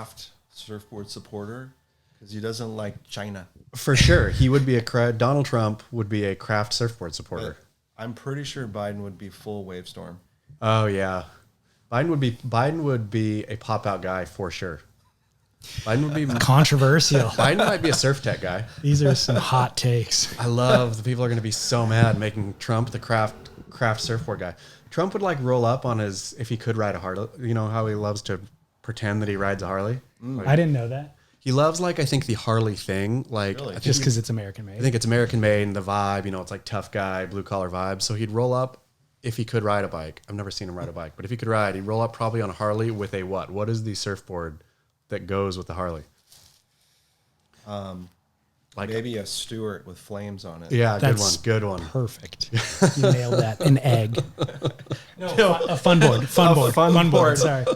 craft surfboard supporter because he doesn't like China. For sure. He would be Donald Trump would be a craft surfboard supporter. But I'm pretty sure Biden would be full Wavestorm. Oh yeah. Biden would be a pop out guy for sure. Biden would be controversial. Biden might be a surf tech guy. These are some hot takes. I love the people are going to be so mad making Trump the craft surfboard guy. Trump would like roll up on his, if he could ride a Harley, you know how he loves to pretend that he rides a Harley. Like, I didn't know that. He loves like, I think the Harley thing, like really? Just because it's American made. I think it's American made and the vibe, you know, it's like tough guy, blue collar vibe. So he'd roll up if he could ride a bike. I've never seen him ride a bike, but if he could ride, he'd roll up probably on a Harley with a what? What is the surfboard that goes with the Harley? Like maybe a Stewart with flames on it. Yeah, That's good one. Perfect. You nailed that. An egg. No, a fun board. Fun board. Sorry.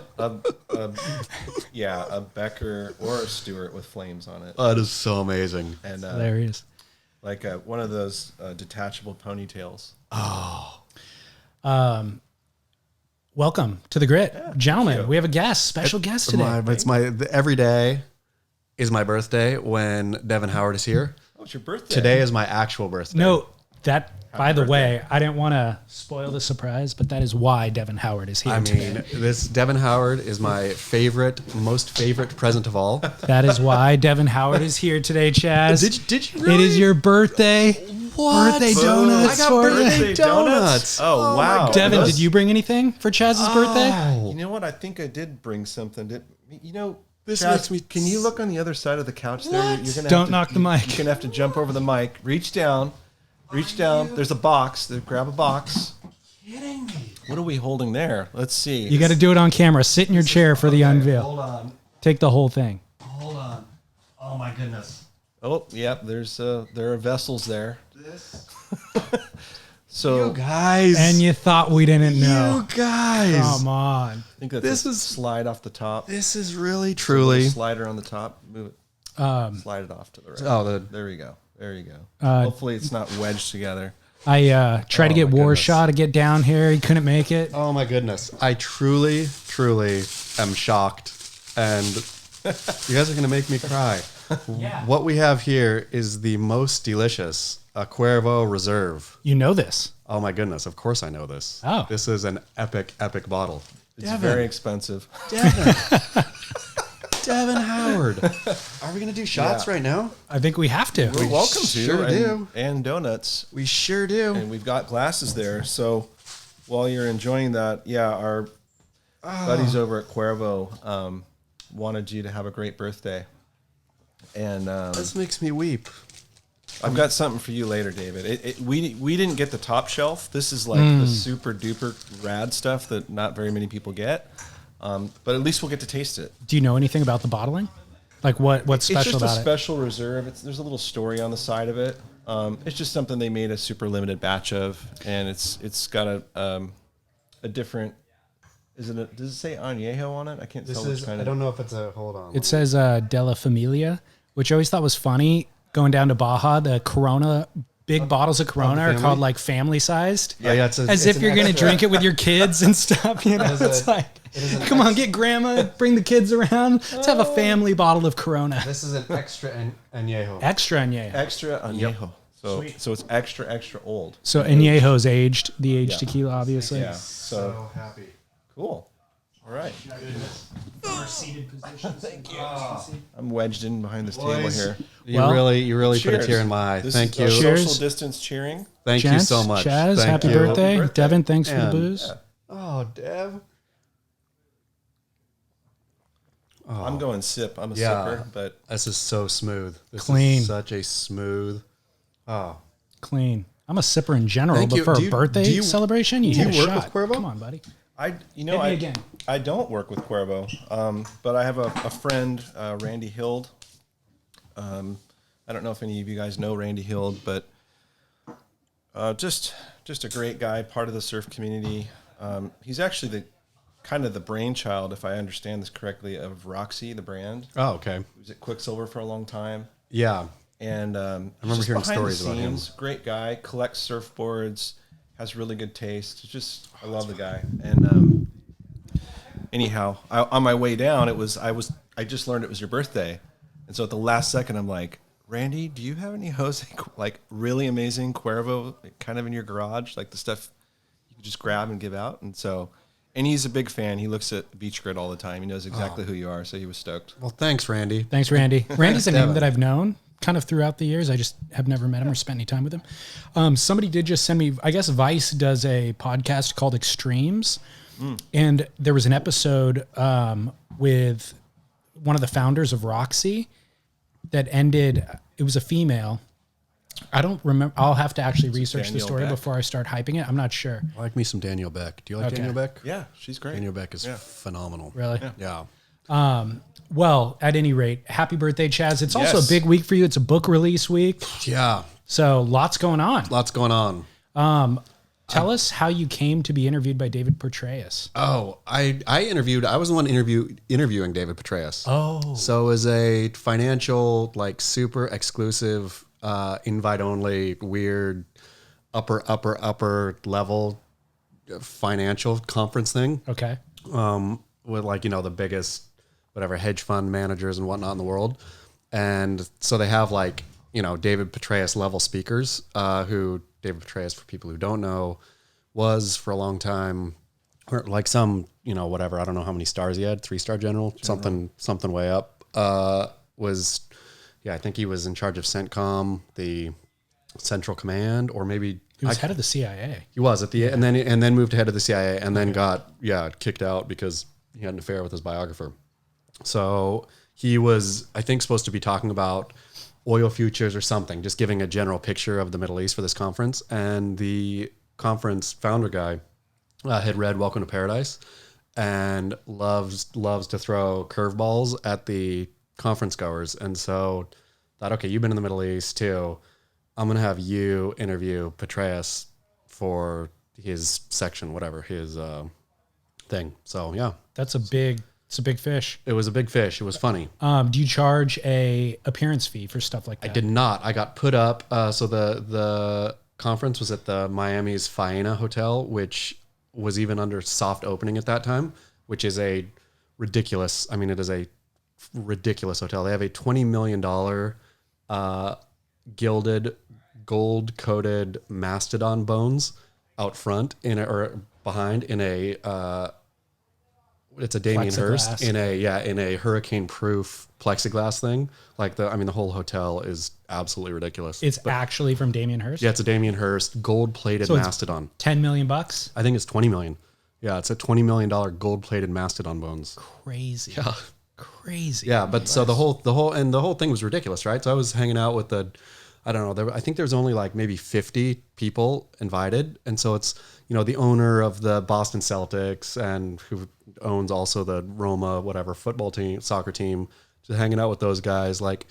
Yeah, a Becker or a Stewart with flames on it. That is so amazing. And Hilarious. Like one of those detachable ponytails. Oh. Welcome to the Grit. Gentlemen, we have a special guest today. Every day is my birthday when Devon Howard is here. Oh, it's your birthday. Today is my actual birthday. No, by the way, I didn't want to spoil the surprise, but that is why Devon Howard is here today. This Devon Howard is my most favorite present of all. That is why Devon Howard is here today, Chaz. Did you really? It is your birthday. What? Birthday donuts I got for birthday you. donuts. Oh, wow. Devon, did you bring anything for Chaz's birthday? You know what? I think I did bring something. This Chaz, makes me. Can you look on the other side of the couch there? You're gonna Don't knock the mic. You're going to have to jump over the mic. Reach down. There's a box. Grab a box. Kidding me? What are we holding there? Let's see. You got to do it on camera. Sit in your chair for the unveil. Hold on. Take the whole thing. Hold on. Oh my goodness. Oh, yep. There are vessels there. This. So You guys. And you thought we didn't know. You guys. Come on. I think that's This a is- slide off the top. This is really Little truly. slider on the top. Move it. Slide it off to the right. Oh, There we go. Hopefully it's not wedged together. I tried to get my goodness. Warshaw to get down here. He couldn't make it. Oh my goodness. I truly am shocked. And you guys are going to make me cry. Yeah. What we have here is the most delicious Cuervo Reserve. You know this. Oh my goodness. Of course I know this. Oh. This is an epic bottle. It's very expensive. Devon Howard. Are we going to do shots right now? I think we have to. We're welcome to. sure do. And donuts. We sure do. And we've got glasses there. So while you're enjoying that, our buddies over at Cuervo wanted you to have a great birthday. And This makes me weep. I've got something for you later, David. We didn't get the top shelf. This is like the super duper rad stuff that not very many people get. But at least we'll get to taste it. Do you know anything about the bottling? Like what's special It's just about a special reserve. There's a little story on the side of it. It's just something they made a super limited batch of, and it's got a different. Does it say añejo on it? I can't tell which kind I of. don't know if it's a, hold on. it? It says De La Familia, which I always thought was funny. Going down to Baja, the Corona, big bottles of Corona are called like family sized. Yeah, As if you're going to drink it with your kids and stuff. You know, it's like, come on, get grandma, bring the kids around. Let's have a family bottle of Corona. This is an extra añejo. Extra añejo. Extra añejo. So it's extra old. So añejo's aged, the aged tequila, obviously. Yeah. So happy. Cool. All right. Seated positions. Thank you. I'm wedged in behind this table here. You Well, really put a Cheers. tear in my eye. This Thank is you. our Cheers. social distance cheering. Thank you Gents, so much. Chaz, Thank happy you. birthday. Happy birthday. Devon, thanks for the And- booze. Oh, Dev. I'm going sip. I'm a Yeah. sipper, but This is so smooth. This Clean. is such a smooth. Oh. Clean. I'm a sipper in general, Thank but you. for Do a you- birthday do you- celebration, you do you hit a work with shot. Cuervo? Come on, buddy. I Hit me again. I don't work with Cuervo, but I have a friend, Randy Hild. I don't know if any of you guys know Randy Hild, but just a great guy, part of the surf community. He's actually the brainchild, if I understand this correctly, of Roxy, the brand. Oh, okay. He was at Quicksilver for a long time. Yeah. And I remember hearing stories about him. Great guy, collects surfboards, has really good taste. I love the guy. And anyhow, on my way down, I was I just learned it was your birthday. And so at the last second, I'm like, Randy, do you have any Jose, like really amazing Cuervo kind of in your garage? Like the stuff you could just grab and give out. And so, and he's a big fan. He looks at Beach Grit all the time. He knows exactly who you are. So he was stoked. Well, thanks, Randy. Thanks, Randy. Randy's a name that I've known kind of throughout the years. I just have never met him or spent any time with him. Somebody did just send me, I guess Vice does a podcast called Extremes. And there was an episode with one of the founders of Roxy that ended, it was a female. I don't remember. I'll have to actually research the story before I start hyping it. I'm not sure. I like me some Danielle Beck. Do you like Danielle Beck? Yeah, she's great. Danielle Beck is phenomenal. Really? Yeah. Well, at any rate, happy birthday, Chaz. It's also a big week for you. It's a book release week. Yeah. So lots going on. Lots going on. Tell us how you came to be interviewed by David Petraeus. Oh, I was the one interviewing David Petraeus. Oh. So it was a financial, like super exclusive, invite only, weird, upper level financial conference thing. Okay. With like, the biggest, whatever, hedge fund managers and whatnot in the world. And so they have like, David Petraeus level speakers, who David Petraeus, for people who don't know, was for a long time, or like some, whatever, I don't know how many stars he had, 3-star general, something way up, I think he was in charge of CENTCOM, the Central Command, or maybe He was head of the CIA. He was at the and then moved to head of the CIA, and then got kicked out because he had an affair with his biographer. So he was, I think, supposed to be talking about oil futures or something, just giving a general picture of the Middle East for this conference. And the conference founder guy had read Welcome to Paradise and loves to throw curveballs at the conference goers. And so thought, okay, you've been in the Middle East too. I'm going to have you interview Petraeus for his section, whatever, his thing. So yeah. It's a big fish. It was a big fish. It was funny. Do you charge a appearance fee for stuff like that? I did not. I got put up. So the conference was at the Miami's Faena Hotel, which was even under soft opening at that time, which is a ridiculous. I mean, it is a ridiculous hotel. They have a $20 million gilded, gold-coated mastodon bones out front or behind in a. It's a Damien Hirst in a hurricane-proof plexiglass thing. Like the whole hotel is absolutely ridiculous. It's actually from Damien Hirst? Yeah, it's a Damien Hirst gold-plated mastodon. $10 million? I think it's $20 million. Yeah, it's a $20 million gold-plated mastodon bones. Crazy. Yeah. Crazy. Yeah, but so the whole thing was ridiculous, right? So I was hanging out with I think there's only like maybe 50 people invited. And so it's, the owner of the Boston Celtics and who owns also the Roma, whatever, soccer team, just hanging out with those guys, like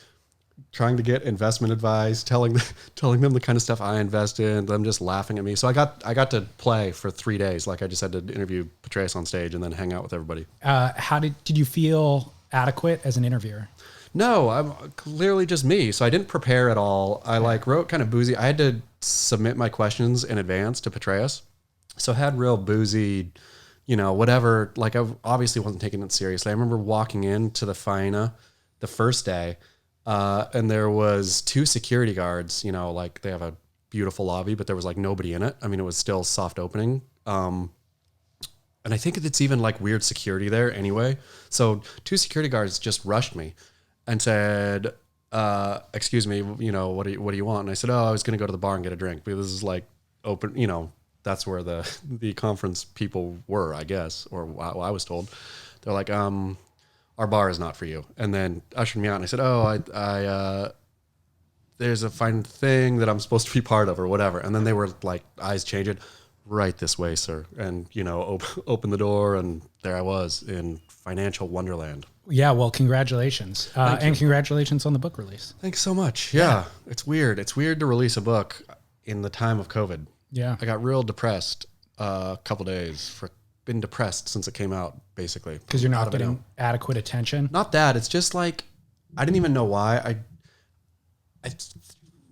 trying to get investment advice, telling them the kind of stuff I invest in, them just laughing at me. So I got to play for 3 days. Like I just had to interview Petraeus on stage and then hang out with everybody. How did you feel adequate as an interviewer? No, I'm clearly just me. So I didn't prepare at all. I wrote kind of boozy. I had to submit my questions in advance to Petraeus. So I had real boozy, whatever. Like I obviously wasn't taking it seriously. I remember walking into the Faena the first day, and there was 2 security guards, like they have a beautiful lobby, but there was like nobody in it. I mean, it was still soft opening. And I think it's even like weird security there anyway. So 2 security guards just rushed me and said, excuse me, what do you want? And I said, I was going to go to the bar and get a drink, because this is like open, that's where the conference people were, I guess, or I was told. They're like, our bar is not for you. And then ushered me out, and I said, I there's a fine thing that I'm supposed to be part of or whatever. And then they were like, eyes changing, right this way, sir. And, open the door, and there I was in financial wonderland. Yeah, well, congratulations. And congratulations on the book release. Thanks so much. Yeah, it's weird. It's weird to release a book in the time of COVID. Yeah. I got real depressed a couple days. Been depressed since it came out, basically. Because you're not getting adequate attention? Not that. It's just like, I didn't even know why.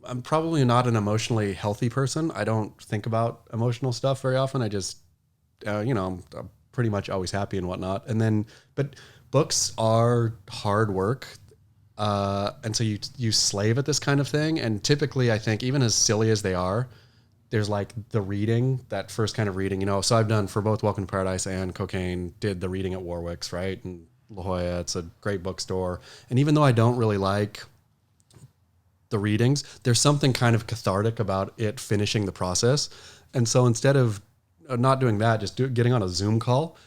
I'm probably not an emotionally healthy person. I don't think about emotional stuff very often. I just, I'm pretty much always happy and whatnot. And then, but books are hard work. And so you slave at this kind of thing. And typically I think even as silly as they are, there's like the reading, that first kind of reading, so I've done for both Welcome to Paradise and Cocaine, did the reading at Warwick's, right? And La Jolla, it's a great bookstore. And even though I don't really like the readings, there's something kind of cathartic about it finishing the process. And so instead of not doing that, just getting on a Zoom call,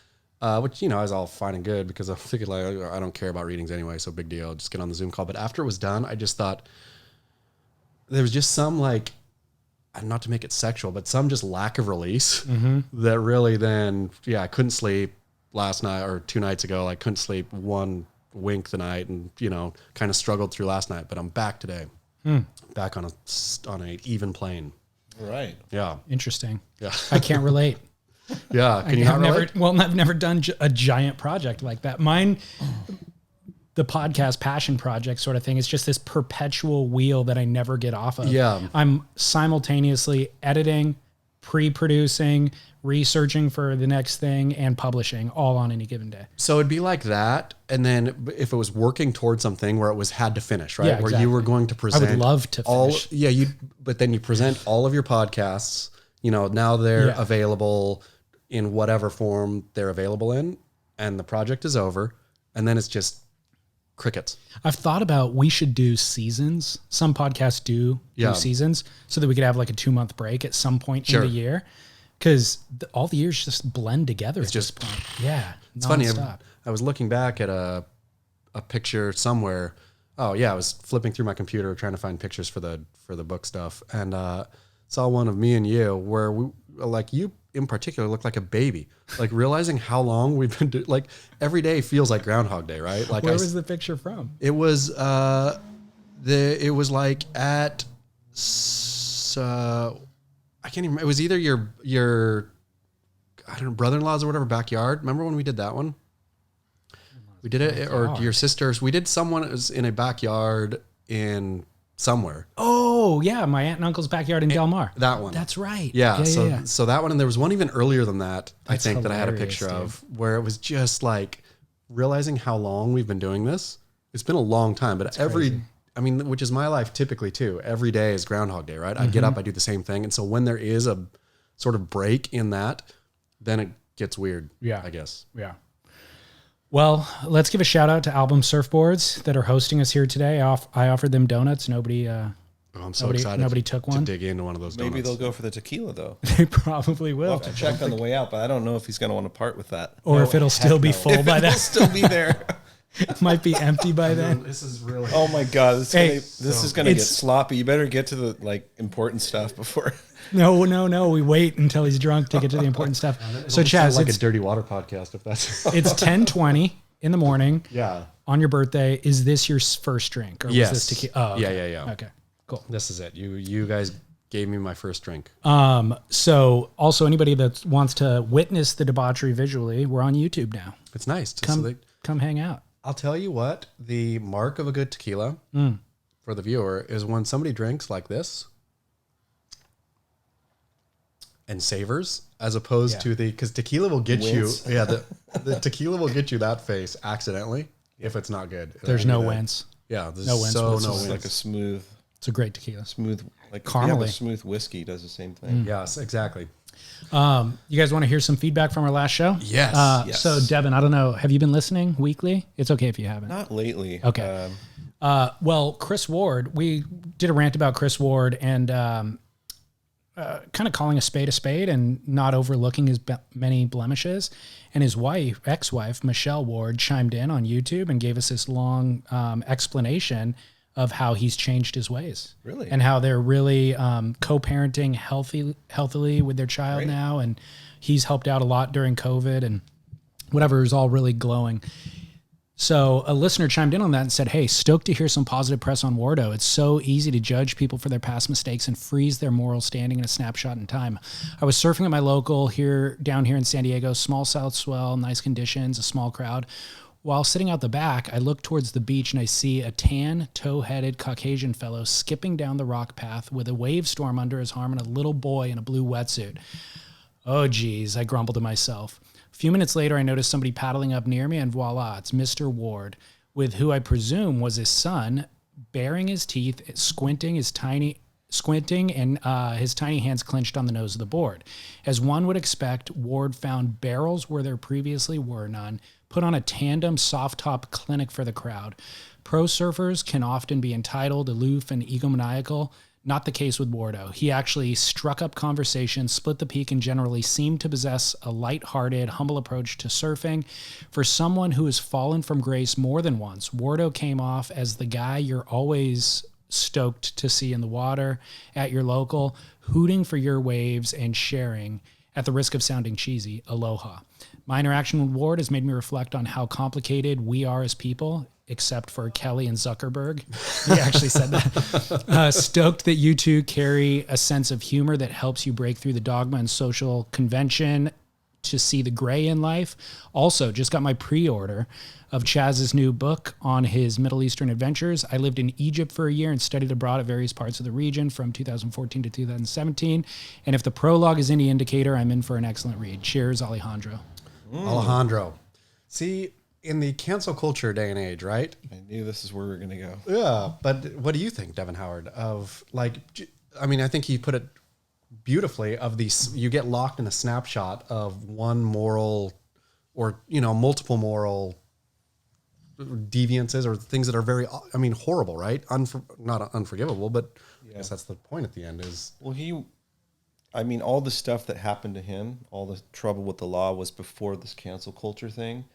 which, is all fine and good because I'm thinking like, I don't care about readings anyway, so big deal, just get on the Zoom call. But after it was done, I just thought there was just some like, not to make it sexual, but some just lack of release that really then, I couldn't sleep last night or 2 nights ago. I couldn't sleep one wink the night and, kind of struggled through last night, but I'm back today, back on a even plane. Right. Yeah. Interesting. Yeah. I can't relate. Yeah. Can you not relate? I've never done a giant project like that. Mine, the podcast passion project sort of thing, is just this perpetual wheel that I never get off of. Yeah. I'm simultaneously editing, pre-producing, researching for the next thing, and publishing all on any given day. So it'd be like that. And then if it was working towards something where it was had to finish, right? Yeah, Where you were going to present. I would love to finish. But then you present all of your podcasts, now they're available in whatever form they're available in, and the project is over. And then it's just crickets. I've thought about we should do seasons. Some podcasts do seasons so that we could have like a 2-month break at some point in the year. Because all the years just blend together at this point. Yeah. It's funny. I was looking back at a picture somewhere. Oh yeah. I was flipping through my computer trying to find pictures for the book stuff, and saw one of me and you where we, like, you in particular looked like a baby, like realizing how long we've been doing, like every day feels like Groundhog Day, right? Like, where was the picture from? It was it was like at I can't even, it was either your I don't know, brother-in-law's or whatever backyard. Remember when we did that one? We did it, or your sister's. We did someone that was in a backyard in somewhere. Oh yeah, my aunt and uncle's backyard in Del Mar. That one. That's right. Yeah. So that one, and there was one even earlier than that. That's I think that I had a hilarious, picture dude. of where it was just like realizing how long we've been doing this. It's been a long time, but which is my life typically too. Every day is Groundhog Day, right? I get up, I do the same thing, and so when there is a sort of break in that, then it gets weird. Yeah, I guess. Yeah. Well, let's give a shout out to Album Surfboards that are hosting us here today. I offered them donuts. Nobody. I'm so excited. Nobody took one. To dig into one of those. Maybe donuts. they'll go for the tequila though. They probably will. We'll have to check on the way out, but I don't know if he's going to want to part with that. Or if it'll still be full by then. It'll still be there. It might be empty by then. This is really. Oh my God! This is going to get sloppy. You better get to the important stuff before. No. We wait until he's drunk to get to the important stuff. So Chaz, like a dirty water podcast. If that's. It's 10:20 in the morning. Yeah. On your birthday, is this your first drink, or was this tequila? Oh, okay. Yeah. Okay, cool. This is it. You guys gave me my first drink. So also anybody that wants to witness the debauchery visually, we're on YouTube now. It's nice. Come hang out. I'll tell you what, the mark of a good tequila for the viewer is when somebody drinks like this and savors, as opposed to because tequila will get Wince. you. Yeah, the tequila will get you that face accidentally if it's not good. There's no wince. Yeah, there's No wince. no It's wince. like a smooth, It's a great tequila. like Caramely. smooth whiskey does the same thing. Yes, exactly. You guys want to hear some feedback from our last show? Yes. Yes. So Devon, I don't know. Have you been listening weekly? It's okay if you haven't. Not lately. Okay. Well, Chris Ward, we did a rant about Chris Ward and kind of calling a spade and not overlooking his many blemishes. And his ex-wife, Michelle Ward, chimed in on YouTube and gave us this long explanation of how he's changed his ways. Really? And how they're really co-parenting healthily with their child Great. now. And he's helped out a lot during COVID and whatever is all really glowing. So a listener chimed in on that and said, hey, stoked to hear some positive press on Wardo. It's so easy to judge people for their past mistakes and freeze their moral standing in a snapshot in time. I was surfing at my local down here in San Diego, small south swell, nice conditions, a small crowd. While sitting out the back, I look towards the beach and I see a tan, tow-headed Caucasian fellow skipping down the rock path with a wave storm under his arm and a little boy in a blue wetsuit. Oh, geez, I grumbled to myself. A few minutes later, I noticed somebody paddling up near me, and voila, it's Mr. Ward, with who I presume was his son, baring his teeth, squinting, and his tiny hands clenched on the nose of the board. As one would expect, Ward found barrels where there previously were none, put on a tandem soft top clinic for the crowd. Pro surfers can often be entitled, aloof, and egomaniacal. Not the case with Wardo. He actually struck up conversation, split the peak, and generally seemed to possess a light-hearted, humble approach to surfing. For someone who has fallen from grace more than once, Wardo came off as the guy you're always stoked to see in the water at your local, hooting for your waves and sharing, at the risk of sounding cheesy, aloha. My interaction with Ward has made me reflect on how complicated we are as people, except for Kelly and Zuckerberg. He actually said that. Stoked that you two carry a sense of humor that helps you break through the dogma and social convention to see the gray in life. Also, just got my pre-order of Chaz's new book on his Middle Eastern adventures. I lived in Egypt for a year and studied abroad at various parts of the region from 2014 to 2017. And if the prologue is any indicator, I'm in for an excellent read. Cheers, Alejandro. Alejandro. See, in the cancel culture day and age, right? I knew this is where we were going to go. Yeah. But what do you think, Devon Howard, of like, I mean, I think he put it beautifully of these, you get locked in a snapshot of one moral or, multiple moral deviances or things that are very, horrible, right? Not unforgivable, but I guess that's the point at the end is. Well, all the stuff that happened to him, all the trouble with the law was before this cancel culture thing.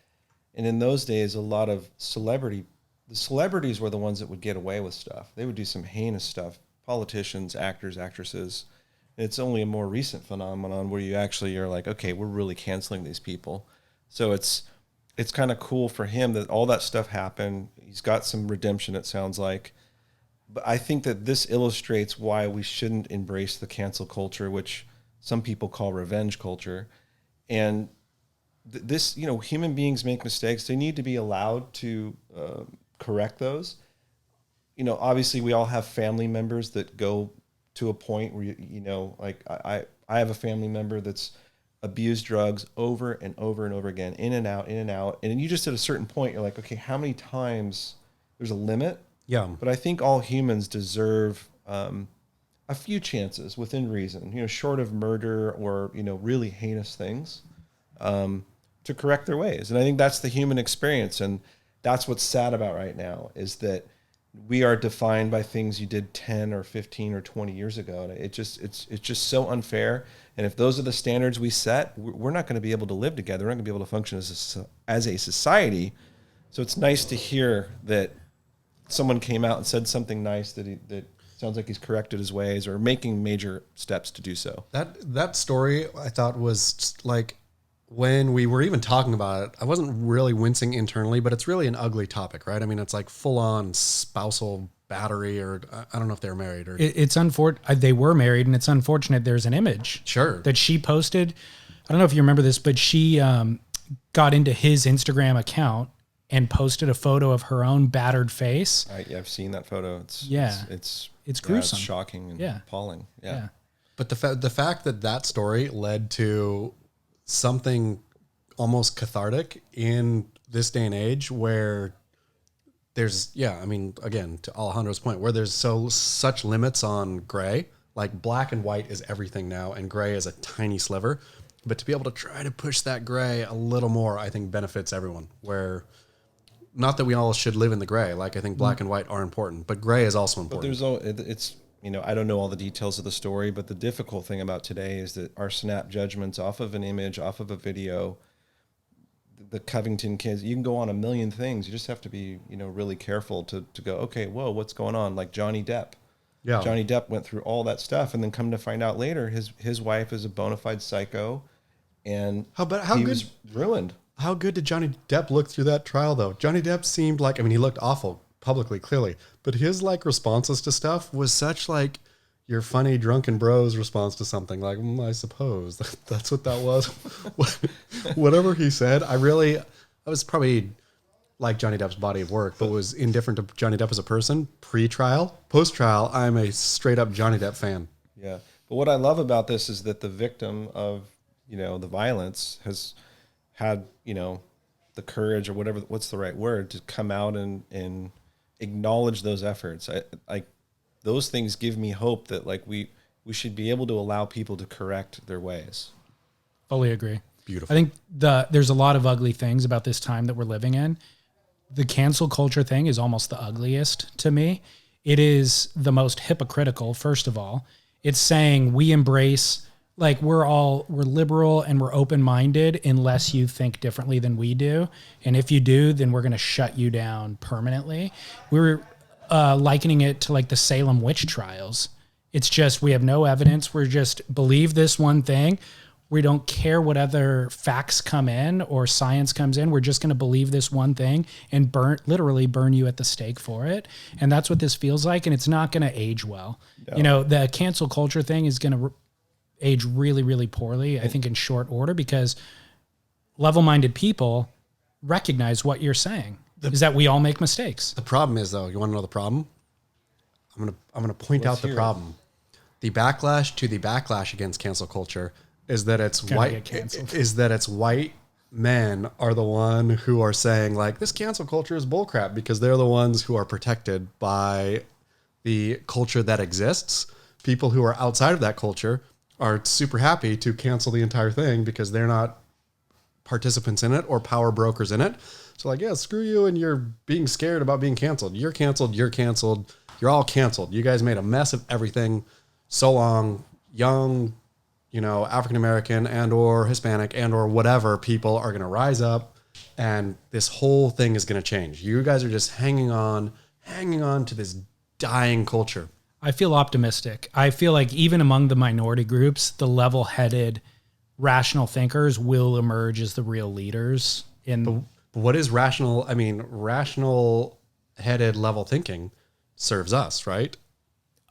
And in those days, a lot of the celebrities were the ones that would get away with stuff. They would do some heinous stuff. Politicians, actors, actresses. It's only a more recent phenomenon where you're like, okay, we're really canceling these people. So it's kind of cool for him that all that stuff happened. He's got some redemption, it sounds like. But I think that this illustrates why we shouldn't embrace the cancel culture, which some people call revenge culture. And this, human beings make mistakes. They need to be allowed to correct those. Obviously we all have family members that go to a point where, like I have a family member that's abused drugs over and over and over again, in and out. And then you just at a certain point, you're like, okay, how many times? There's a limit. Yeah. But I think all humans deserve a few chances within reason, short of murder or, really heinous things, to correct their ways. And I think that's the human experience. And that's what's sad about right now is that we are defined by things you did 10 or 15 or 20 years ago. And it's just so unfair. And if those are the standards we set, we're not going to be able to live together. We're not going to be able to function as a society. So it's nice to hear that someone came out and said something nice that sounds like he's corrected his ways or making major steps to do so. That story I thought was just like, when we were even talking about it, I wasn't really wincing internally, but it's really an ugly topic, right? I mean, it's like full on spousal battery, or I don't know if they were married or it's unfortunate. They were married, and it's unfortunate. There's an image that she posted. I don't know if you remember this, but she got into his Instagram account and posted a photo of her own battered face. I've seen that photo. It's gruesome. It's shocking and appalling. Yeah. But the fact that story led to something almost cathartic in this day and age where there's, again, to Alejandro's point, where there's such limits on gray, like black and white is everything now, and gray is a tiny sliver. But to be able to try to push that gray a little more, I think benefits everyone. Where, not that we all should live in the gray, like I think black and white are important, but gray is also important. But it's I don't know all the details of the story, but the difficult thing about today is that our snap judgments off of an image, off of a video, the Covington kids, you can go on a million things. You just have to be, really careful to go, okay, whoa, what's going on? Like Johnny Depp. Yeah. Johnny Depp went through all that stuff and then come to find out later, his wife is a bona fide psycho and he was ruined. How good did Johnny Depp look through that trial though? Johnny Depp seemed like, he looked awful publicly, clearly, but his responses to stuff was such like your funny drunken bros response to something like, I suppose that's what that was. Whatever he said, I was probably like Johnny Depp's body of work, but was indifferent to Johnny Depp as a person. Pre-trial, post-trial, I'm a straight up Johnny Depp fan. Yeah. But what I love about this is that the victim of, the violence had, you know, the courage or whatever, what's the right word, to come out and acknowledge those efforts. Those things give me hope that like we should be able to allow people to correct their ways. Fully agree. Beautiful. I think there's a lot of ugly things about this time that we're living in. The cancel culture thing is almost the ugliest to me. It is the most hypocritical, first of all. It's saying we embrace, like we're liberal and we're open-minded unless you think differently than we do. And if you do, then we're going to shut you down permanently. We're likening it to like the Salem witch trials. It's just, we have no evidence. We're just believe this one thing. We don't care what other facts come in or science comes in. We're just going to believe this one thing and literally burn you at the stake for it. And that's what this feels like. And it's not going to age well. No. You know, the cancel culture thing is going to age really, really poorly, I think, in short order, because level-minded people recognize what you're saying is that we all make mistakes. The problem is, though, you want to know the problem? I'm gonna point out the problem. The backlash against cancel culture is that it's white men are the one who are saying like this cancel culture is bullcrap because they're the ones who are protected by the culture that exists. People who are outside of that culture are super happy to cancel the entire thing because they're not participants in it or power brokers in it. So like, yeah, screw you and you're being scared about being canceled. You're canceled. You're canceled. You're all canceled. You guys made a mess of everything so long. Young, you know, African-American and or Hispanic and or whatever people are going to rise up and this whole thing is going to change. You guys are just hanging on to this dying culture. I feel optimistic. I feel like even among the minority groups, the level-headed, rational thinkers will emerge as the real leaders. But what is rational? I mean, rational-headed level thinking serves us, right?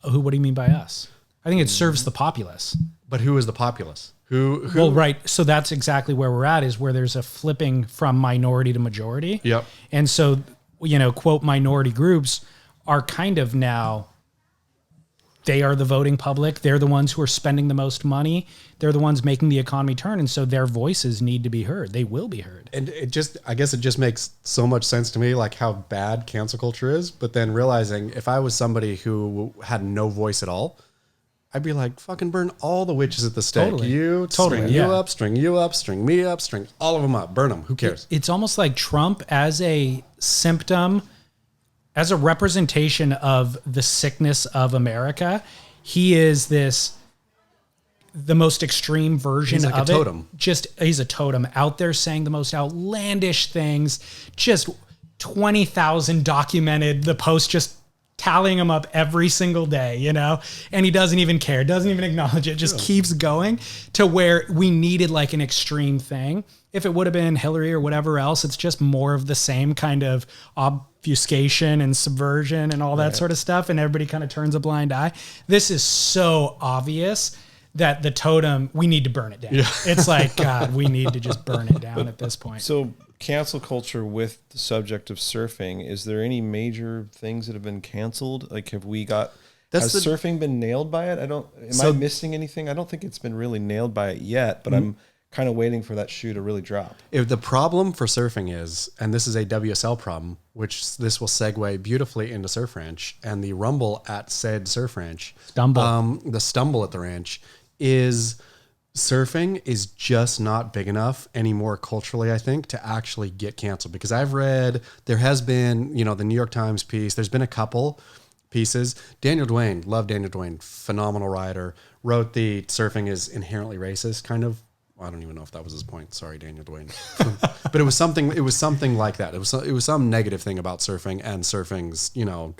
What do you mean by us? I think it serves the populace. But who is the populace? Who? Well, right. So that's exactly where we're at, is where there's a flipping from minority to majority. Yep. And so, you know, quote, minority groups are kind of now, they are the voting public. They're the ones who are spending the most money. They're the ones making the economy turn. And so their voices need to be heard. They will be heard. And I guess it just makes so much sense to me, like how bad cancel culture is. But then realizing if I was somebody who had no voice at all, I'd be like, fucking burn all the witches at the stake. Totally. String you up, string me up, string all of them up, burn them. Who cares? It's almost like Trump as a symptom, as a representation of the sickness of America. He is the most extreme version like of a totem. He's a totem out there saying the most outlandish things, just 20,000 documented, the post just tallying them up every single day, you know, and he doesn't even care, doesn't even acknowledge it, just keeps going to where we needed like an extreme thing. If it would have been Hillary or whatever else, it's just more of the same kind of obfuscation and subversion and all that sort of stuff. And everybody kind of turns a blind eye. This is so obvious that the totem, we need to burn it down. Yeah. It's like, God, we need to just burn it down at this point. So cancel culture with the subject of surfing, is there any major things that have been canceled? Like, has surfing been nailed by it? Am I missing anything? I don't think it's been really nailed by it yet, but I'm kind of waiting for that shoe to really drop. If the problem for surfing is, and this is a WSL problem, which this will segue beautifully into Surf Ranch, and the rumble at said Surf Ranch, the stumble at the ranch, is surfing is just not big enough anymore culturally, I think, to actually get canceled. Because I've read, there has been, you know, the New York Times piece, there's been a couple pieces. Daniel Duane, love Daniel Duane, phenomenal writer, wrote the surfing is inherently racist kind of. I don't even know if that was his point. Sorry, Daniel Duane. But it was something like that. It was some negative thing about surfing and surfing's, you know,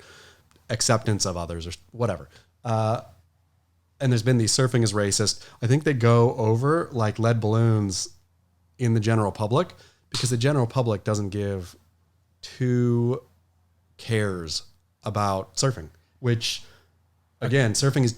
acceptance of others or whatever. And there's been these surfing is racist. I think they go over like lead balloons in the general public because the general public doesn't give two cares about surfing, which again, surfing is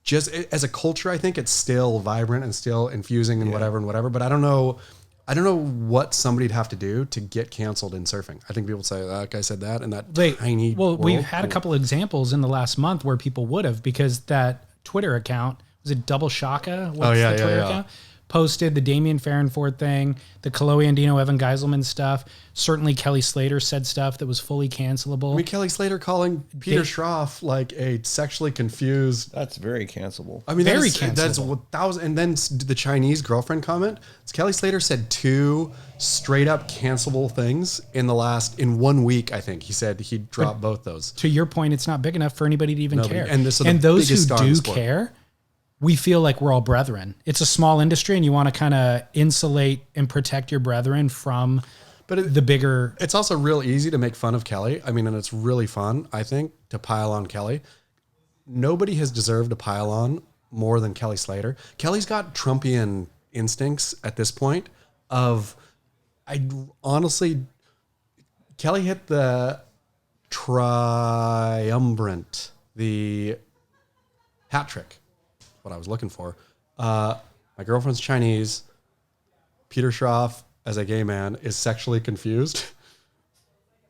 just as a culture. I think it's still vibrant and still infusing and whatever. But I don't know what somebody'd have to do to get canceled in surfing. I think people say that guy said that and that tiny. Well, we've had a couple of examples in the last month where people would have, because that Twitter account, was it Double Shaka? What's the Twitter account? posted the Damian Farrenford thing, the Chloe Andino, Evan Geiselman stuff. Certainly Kelly Slater said stuff that was fully cancelable. I mean, Kelly Slater calling Peter Schroff like a sexually confused. That's very cancelable. I mean, Very that's cancelable. 1,000. And then the Chinese girlfriend comment. Kelly Slater said 2 straight up cancelable things in 1 week. I think he said he'd drop both those. To your point, it's not big enough for anybody to even care. And those those biggest who star in do the sport. care, we feel like we're all brethren. It's a small industry, and you want to kind of insulate and protect your brethren from the bigger. It's also real easy to make fun of Kelly. I mean, and it's really fun, I think, to pile on Kelly. Nobody has deserved to pile on more than Kelly Slater. Kelly's got Trumpian instincts at this point of, Kelly hit the triumvirate, the hat trick, what I was looking for. My girlfriend's Chinese. Peter Schroff, as a gay man, is sexually confused.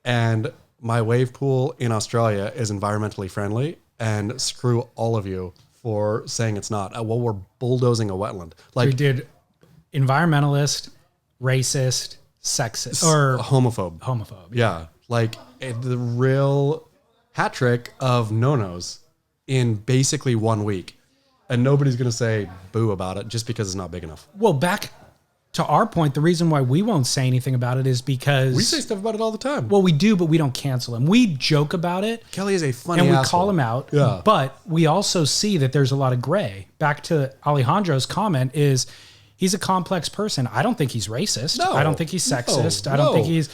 And my wave pool in Australia is environmentally friendly. And screw all of you for saying it's not. Well, we're bulldozing a wetland. We did environmentalist, racist, sexist, or homophobe. Yeah. The real hat trick of no-nos in basically 1 week. And nobody's going to say boo about it just because it's not big enough. Well, back to our point, the reason why we won't say anything about it is because We say stuff about it all the time. well, we do, but we don't cancel him. We joke about it. Kelly is a funny And we asshole. call him out. Yeah. But we also see that there's a lot of gray. Back to Alejandro's comment is he's a complex person. I don't think he's racist. No. I don't think he's sexist. No. I don't think No. he's,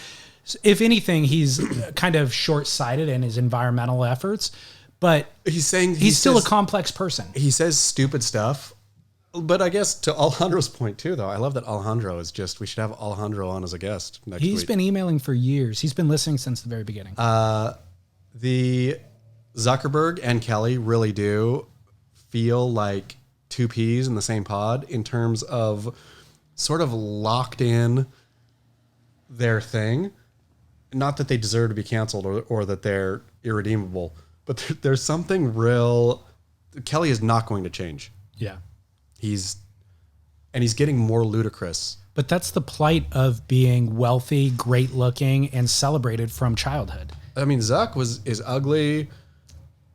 if anything, he's kind of short-sighted in his environmental efforts. But He's saying he's still a complex person. He says stupid stuff. But I guess to Alejandro's point too, though, I love that Alejandro is we should have Alejandro on as a guest next week. He's been emailing for years. He's been listening since the very beginning. The Zuckerberg and Kelly really do feel like two peas in the same pod in terms of sort of locked in their thing. Not that they deserve to be canceled or that they're irredeemable, but there's something real. Kelly is not going to change. Yeah. He's getting more ludicrous. But that's the plight of being wealthy, great looking, and celebrated from childhood. I mean, Zuck is ugly.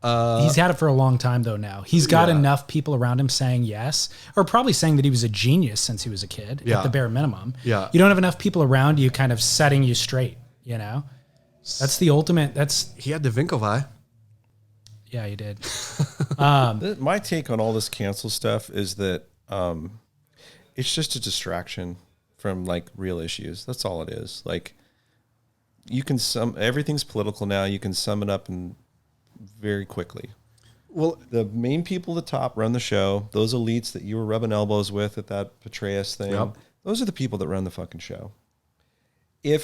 He's had it for a long time, though, now. He's got enough people around him saying yes, or probably saying that he was a genius since he was a kid, at the bare minimum. Yeah. You don't have enough people around you kind of setting you straight, you know? That's the ultimate. He had the Winklevi. Yeah, he did. My take on all this cancel stuff is that it's just a distraction from like real issues. That's all it is. Like you can everything's political now. You can sum it up in very quickly. Well, the main people at the top run the show. Those elites that you were rubbing elbows with at that Petraeus thing, those are the people that run the fucking show. They're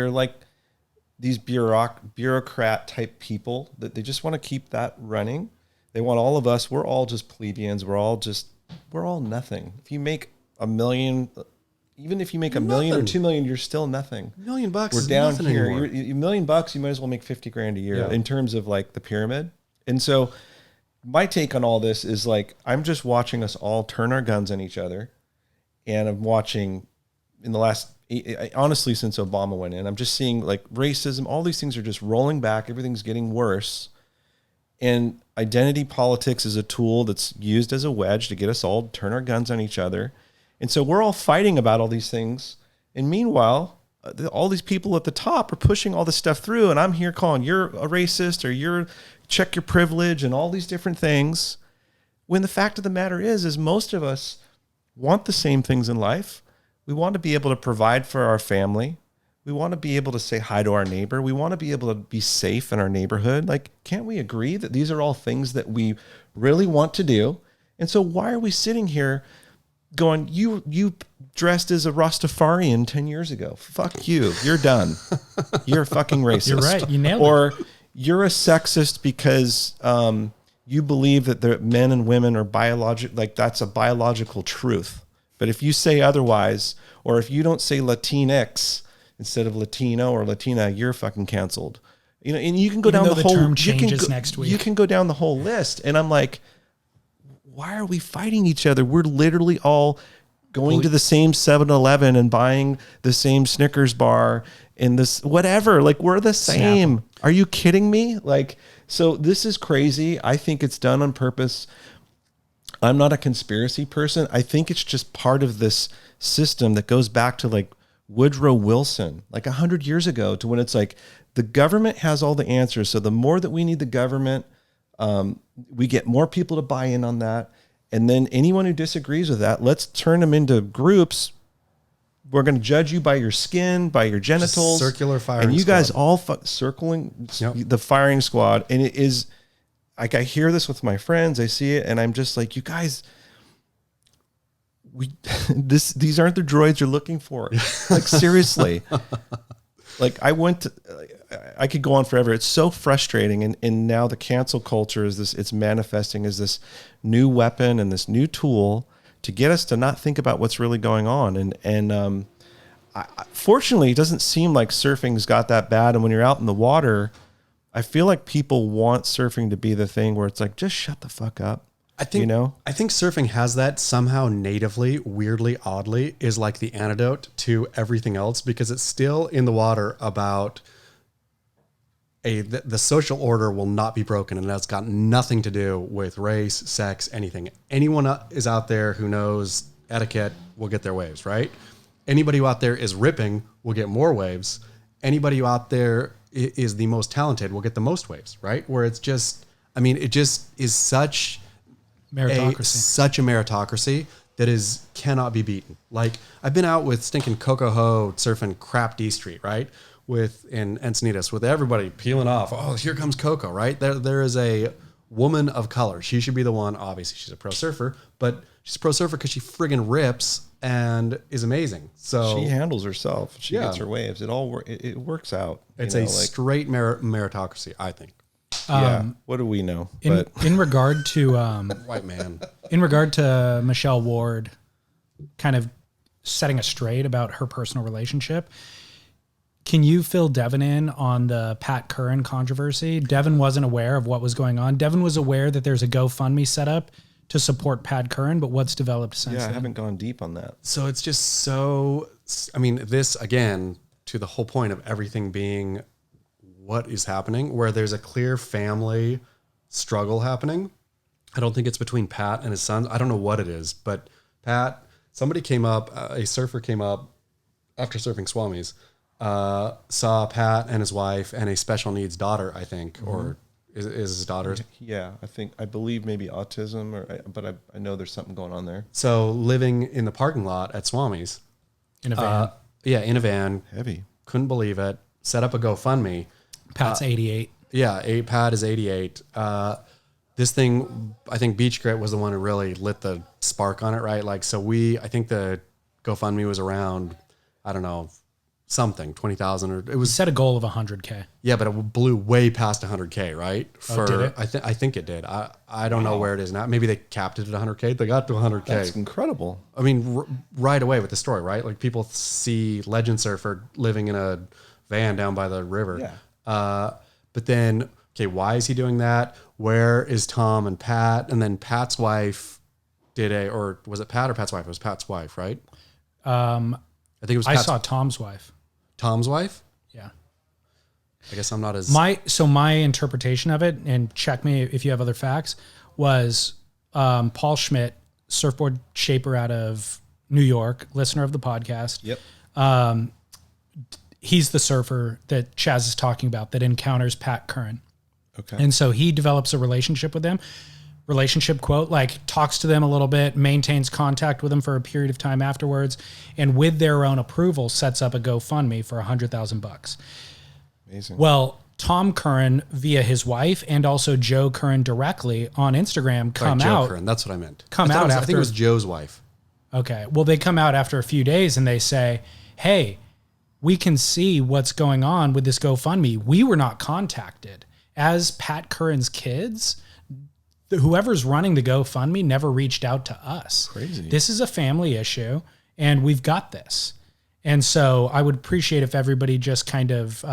like these bureaucrat type people that they just want to keep that running. They want all of us. We're all just plebeians. We're all nothing. If you make $1 million, even if you make $1 million or $2 million, you're still nothing. $1 million We're is down nothing here. anymore. $1 million, you might as well make $50,000 a year in terms of like the pyramid. And so my take on all this is like, I'm just watching us all turn our guns on each other. And I'm watching in the last, honestly, since Obama went in, I'm just seeing like racism, all these things are just rolling back. Everything's getting worse. And identity politics is a tool that's used as a wedge to get us all to turn our guns on each other. And so we're all fighting about all these things. And meanwhile, all these people at the top are pushing all this stuff through. And I'm here calling you're a racist or check your privilege and all these different things. When the fact of the matter is most of us want the same things in life. We want to be able to provide for our family. We want to be able to say hi to our neighbor. We want to be able to be safe in our neighborhood. Like, can't we agree that these are all things that we really want to do? And so why are we sitting here going, you dressed as a Rastafarian 10 years ago. Fuck you. You're done. You're a fucking racist. You're right. You nailed it. Or you're a sexist because you believe that the men and women are biological, like that's a biological truth. But if you say otherwise, or if you don't say Latinx instead of Latino or Latina, you're fucking canceled. You know, and you can go Even down though the the whole term changes next week. You can go down the whole list, and I'm like, why are we fighting each other? We're literally all going to the same 7-Eleven and buying the same Snickers bar in this whatever. Like, we're the same. Are you kidding me? Like, so this is crazy. I think it's done on purpose. I'm not a conspiracy person. I think it's just part of this system that goes back to like Woodrow Wilson, like 100 years ago, to when it's like the government has all the answers. So the more that we need the government, we get more people to buy in on that. And then anyone who disagrees with that, let's turn them into groups. We're going to judge you by your skin, by your genitals. Just circular firing and you squad. guys all circling the firing squad. And it is like, I hear this with my friends. I see it and I'm just like, you guys, these aren't the droids you're looking for. Like, seriously. Like, I could go on forever. It's so frustrating. And now the cancel culture is it's manifesting as this new weapon and this new tool to get us to not think about what's really going on. And fortunately, it doesn't seem like surfing's got that bad. And when you're out in the water, I feel like people want surfing to be the thing where it's like, just shut the fuck up. I think surfing has that somehow natively, weirdly, oddly, is like the antidote to everything else, because it's still in the water about the social order will not be broken, and that's got nothing to do with race, sex, anything. Anyone is out there who knows etiquette will get their waves, right? Anybody who out there is ripping will get more waves. Anybody who out there is the most talented will get the most waves, right? Where it's just, I mean, it just is such a meritocracy that cannot be beaten. Like, I've been out with stinking Coco Ho surfing crap D Street, right? In Encinitas, with everybody peeling off. Oh, here comes Coco, right? There is a woman of color. She should be the one. Obviously, she's a pro surfer, but she's a pro surfer because she friggin' rips and is amazing. So she handles herself. She gets her waves. It works out. It's straight meritocracy, I think. What do we know? In regard to white man, in regard to Michelle Ward, kind of setting us straight about her personal relationship. Can you fill Devon in on the Pat Curren controversy? Devon wasn't aware of what was going on. Devon was aware that there's a GoFundMe set up to support Pat Curren, but what's developed since then? I haven't gone deep on that. So it's just so, I mean, this again, to the whole point of everything being what is happening, where there's a clear family struggle happening. I don't think it's between Pat and his sons. I don't know what it is, but Pat, somebody came up, a surfer came up after surfing Swamis, saw Pat and his wife and a special needs daughter, I think, or is his daughter? Yeah, I believe maybe autism, but I know there's something going on there. So living in the parking lot at Swamis. In a van. In a van. Heavy. Couldn't believe it. Set up a GoFundMe. Pat's 88. Yeah, Pat is 88. This thing, I think Beach Grit was the one who really lit the spark on it, right? Like, so I think the GoFundMe was around, I don't know, something, 20,000 or it was set a goal of 100K. Yeah, but it blew way past 100K, right? Did it? I think it did. I don't know where it is now. Maybe they capped it at 100K. They got to 100K. That's incredible. I mean, right away with the story, right? Like, people see Legend Surfer living in a van down by the river. Yeah. But then, okay, why is he doing that? Where is Tom and Pat? And then Pat's wife or was it Pat or Pat's wife? It was Pat's wife, right? I think it was I saw Tom's wife. Tom's wife? Yeah. I guess I'm not as... My interpretation of it, and check me if you have other facts, was Paul Schmidt, surfboard shaper out of New York, listener of the podcast. Yep. He's the surfer that Chaz is talking about that encounters Pat Curren. Okay. And so he develops a relationship with them. Relationship quote, like, talks to them a little bit, maintains contact with them for a period of time afterwards, and with their own approval sets up a GoFundMe for $100,000. Amazing. Well, Tom Curren via his wife and also Joe Curren directly on Instagram come Joe out. Curren, that's what I meant. Come out I after. think it was Joe's wife. Okay. Well, they come out after a few days and they say, hey, we can see what's going on with this GoFundMe. We were not contacted. As Pat Curren's kids, whoever's running the GoFundMe never reached out to us. Crazy. This is a family issue, and we've got this. And so I would appreciate if everybody just kind of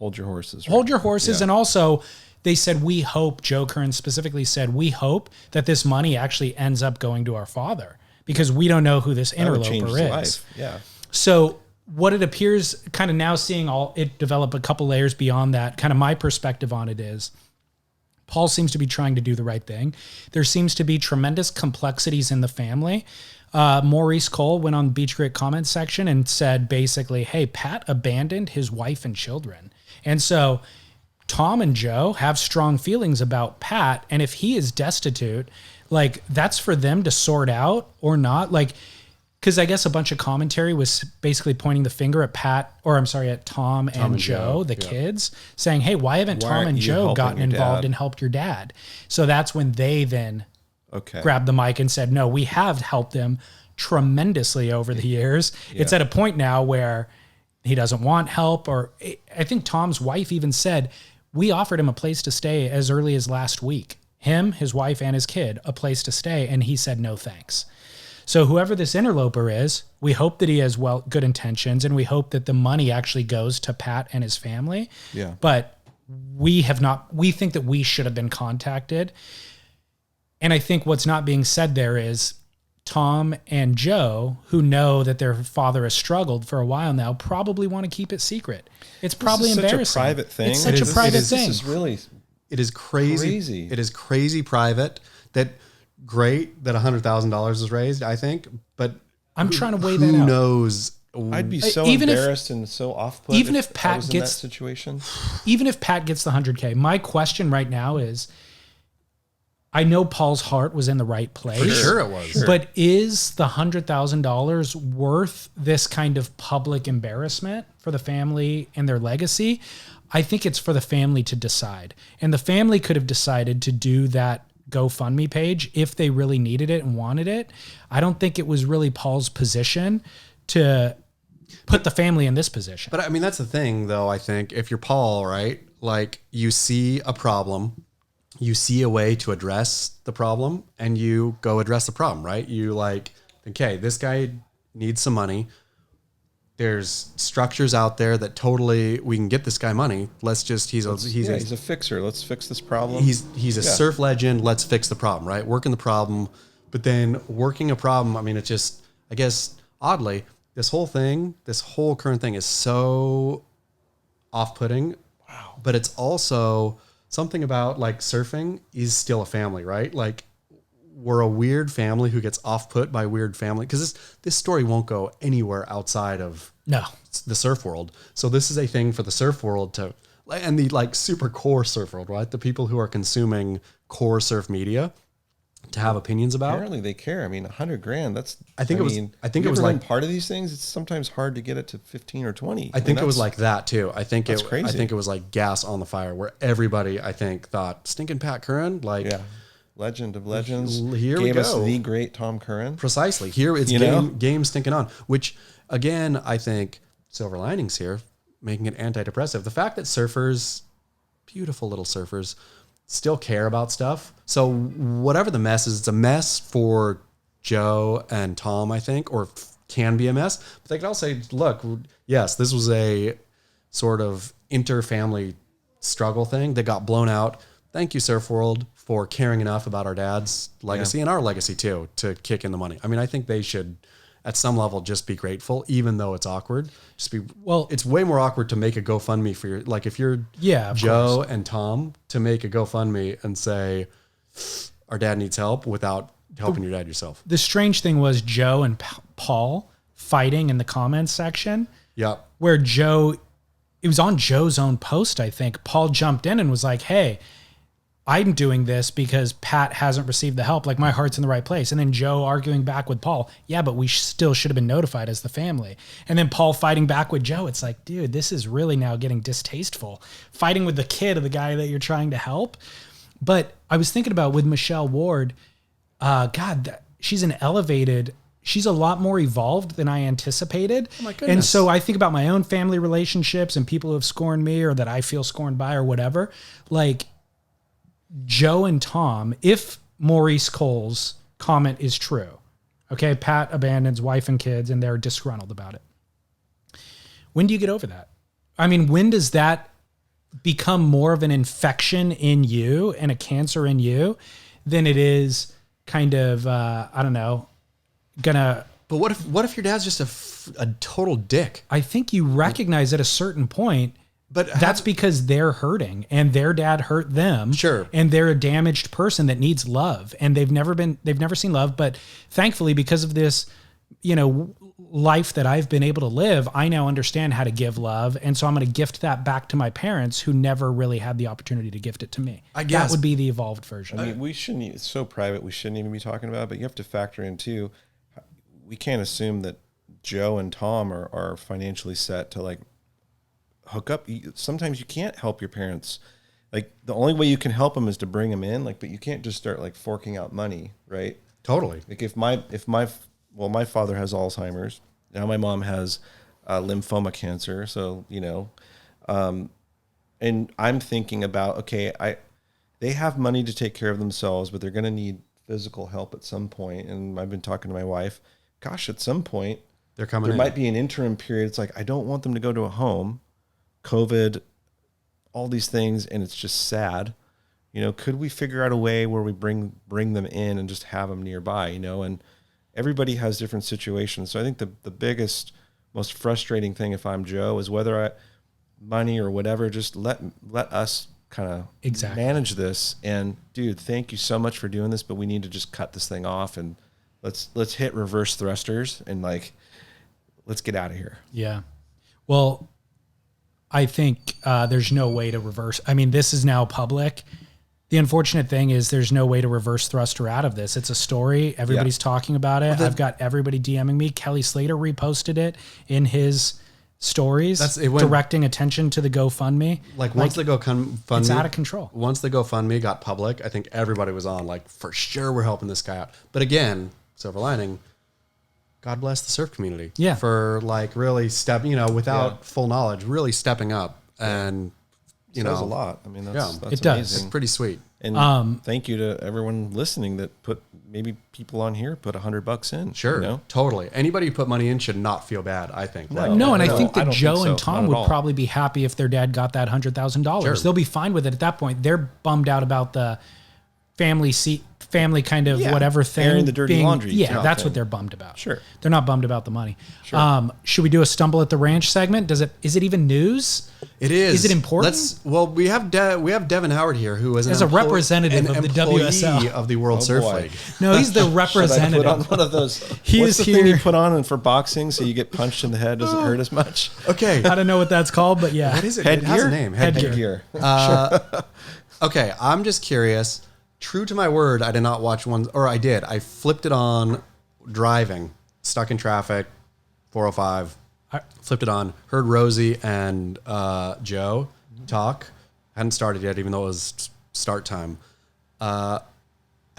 hold your horses. Right? Hold your horses. Yeah. And also, they said, we hope, Joe Curren specifically said, we hope that this money actually ends up going to our father because we don't know who this That would change interloper his is. life. Yeah. So what it appears, kind of now seeing all it develop a couple layers beyond that, kind of my perspective on it is, Paul seems to be trying to do the right thing. There seems to be tremendous complexities in the family. Maurice Cole went on the Beach Grit comment section and said basically, hey, Pat abandoned his wife and children. And so Tom and Joe have strong feelings about Pat. And if he is destitute, like that's for them to sort out or not. Like, because I guess a bunch of commentary was basically pointing the finger at at Tom and Joe, the kids, saying, hey, why haven't Tom aren't and you Joe helping gotten your involved dad? and helped your dad? So that's when they then Okay. grabbed the mic and said, no, we have helped them tremendously over the years. It's at a point now where he doesn't want help. Or I think Tom's wife even said, we offered him a place to stay as early as last week. Him, his wife, and his kid, a place to stay. And he said, no, thanks. So whoever this interloper is, we hope that he has good intentions, and we hope that the money actually goes to Pat and his family. Yeah. But we think that we should have been contacted. And I think what's not being said there is Tom and Joe, who know that their father has struggled for a while now, probably want to keep it secret. It's probably This is embarrassing. such a private thing. It's such a private thing. This is really It is crazy. It is crazy private. Great that $100,000 is raised, I think, but I'm trying to weigh that who out. knows? I'd be so Even if- embarrassed and so off-put even if I Pat was in gets- that situation. Even if Pat gets the 100K, my question right now is, I know Paul's heart was in the right place. For sure it was. Sure. But is the $100,000 worth this kind of public embarrassment for the family and their legacy? I think it's for the family to decide. And the family could have decided to do that GoFundMe page if they really needed it and wanted it. I don't think it was really Paul's position to put the family in this position. But I mean, that's the thing, though. I think if you're Paul, right, like you see a problem, you see a way to address the problem, and you go address the problem, right? You like, okay, this guy needs some money. There's structures out there that totally we can get this guy money. Let's just he's a fixer. Let's fix this problem. he's a surf legend. Let's fix the problem, right? Working the problem, but then working a problem. I mean, it's just, I guess, oddly, this whole current thing is so off-putting. Wow. But it's also something about like surfing is still a family, right? Like we're a weird family who gets off-put by weird family, because this story won't go anywhere outside of the surf world. So this is a thing for the surf world to, and the like super core surf world, right? The people who are consuming core surf media to have opinions about. Apparently they care. I mean, $100,000. That's. I think it was like like part of these things. It's sometimes hard to get it to 15 or 20. I think it was like that too. I think that's crazy. I think it was like gas on the fire, where everybody, I think, thought stinking Pat Curren, like legend of legends. Here we gave us go. the great Tom Curren. Precisely. Here it's game stinking on. Which again, I think silver linings here, making it antidepressive. The fact that surfers, beautiful little surfers, still care about stuff. So whatever the mess is, it's a mess for Joe and Tom, I think, or can be a mess. But they could all say, look, yes, this was a sort of inter-family struggle thing that got blown out. Thank you, Surf World, for caring enough about our dad's legacy and our legacy too, to kick in the money. I mean, I think they should, at some level, just be grateful, even though it's awkward. It's way more awkward to make a GoFundMe for if you're Joe and Tom, to make a GoFundMe and say, our dad needs help, without helping your dad yourself. The strange thing was Joe and Paul fighting in the comments section. Yep. Where it was on Joe's own post, I think. Paul jumped in and was like, hey, I'm doing this because Pat hasn't received the help. Like, my heart's in the right place. And then Joe arguing back with Paul. Yeah, but we still should have been notified as the family. And then Paul fighting back with Joe. It's like, dude, this is really now getting distasteful. Fighting with the kid of the guy that you're trying to help. But I was thinking about with Michelle Ward, she's she's a lot more evolved than I anticipated. Oh my goodness. And so I think about my own family relationships and people who have scorned me or that I feel scorned by or whatever. Like, Joe and Tom, if Maurice Cole's comment is true, okay, Pat abandons wife and kids and they're disgruntled about it. When do you get over that? I mean, when does that become more of an infection in you and a cancer in you than it is kind of, I don't know, gonna. But what if your dad's just a total dick? I think you recognize at a certain point, but that's because they're hurting and their dad hurt them. Sure. And they're a damaged person that needs love, and they've never seen love. But thankfully, because of this, life that I've been able to live, I now understand how to give love. And so I'm going to gift that back to my parents who never really had the opportunity to gift it to me. I guess that would be the evolved version. I mean, we shouldn't, it's so private, we shouldn't even be talking about it, but you have to factor in too, we can't assume that Joe and Tom are financially set to like hook up. Sometimes you can't help your parents. Like the only way you can help them is to bring them in, like, but you can't just start like forking out money, right? Totally. Like my father has Alzheimer's. Now my mom has lymphoma cancer. So, and I'm thinking about, okay, they have money to take care of themselves, but they're going to need physical help at some point. And I've been talking to my wife, gosh, at some point they're coming there in. might be an interim period. It's like, I don't want them to go to a home, COVID, all these things. And it's just sad. Could we figure out a way where we bring them in and just have them nearby, and everybody has different situations. So I think the biggest, most frustrating thing if I'm Joe is whether money or whatever, just let us kind of manage this. And dude, thank you so much for doing this, but we need to just cut this thing off and let's hit reverse thrusters and like, let's get out of here. Yeah. Well, I think there's no way to reverse. I mean, this is now public. The unfortunate thing is there's no way to reverse thrust her out of this. It's a story. Everybody's talking about it. I've got everybody DMing me. Kelly Slater reposted it in his stories, directing attention to the GoFundMe. Like once the GoFundMe, it's out of control. Once the GoFundMe got public, I think everybody was on like, for sure we're helping this guy out. But again, silver lining, God bless the surf community. Yeah. For like really without full knowledge, really stepping up and It does a lot. I mean, that's it does. amazing. It's pretty sweet. And thank you to everyone listening that maybe people on here put $100 in. Sure. Totally. Anybody who put money in should not feel bad, I think. No, and I think that Joe and Tom would probably be happy if their dad got that $100,000. Sure. They'll be fine with it at that point. They're bummed out about the family kind of whatever thing. Airing the dirty laundry. Yeah, that's what they're bummed about. Sure. They're not bummed about the money. Sure. Should we do a stumble at the ranch segment? Is it even news? It is. Is it important? We have Devon Howard here, who is a representative of the WSL of the World Surf League. No, he's the representative. Should I put on one of those? He What's is the here. thing you put on and for boxing so you get punched in the head doesn't hurt as much? Okay. I don't know what that's called, but yeah. What is it? Headgear? It has a name. Headgear. Okay, I'm just curious. True to my word, I did not watch one, or I did. I flipped it on driving, stuck in traffic, 405. Flipped it on, heard Rosie and Joe talk. Hadn't started yet, even though it was start time. I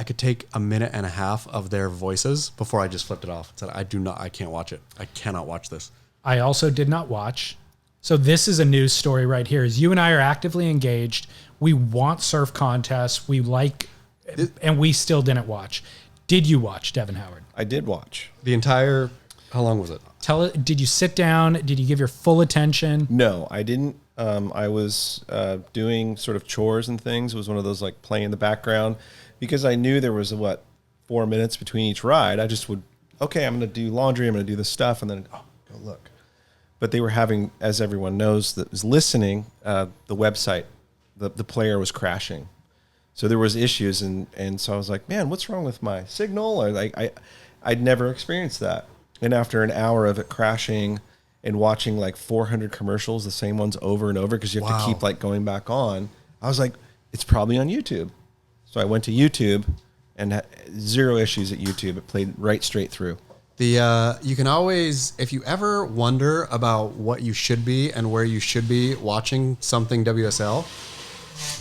could take a minute and a half of their voices before I just flipped it off. Said, I can't watch it. I cannot watch this. I also did not watch. So this is a news story right here. Is you and I are actively engaged. We want surf contests. We like, and we still didn't watch. Did you watch Devon Howard? I did watch. The entire, how long was it? Did you sit down? Did you give your full attention? No, I didn't. I was doing sort of chores and things. It was one of those like playing in the background because I knew there was 4 minutes between each ride. I just would, okay, I'm going to do laundry. I'm going to do this stuff. And then, go look. But they were having, as everyone knows that is listening, the website, the player was crashing. So there was issues. And so I was like, man, what's wrong with my signal? Or I'd never experienced that. And after an hour of it crashing and watching like 400 commercials, the same ones over and over, because you have to keep like going back on, I was like, it's probably on YouTube. So I went to YouTube and had zero issues at YouTube. It played right straight through. You can always, if you ever wonder about what you should be and where you should be watching something WSL,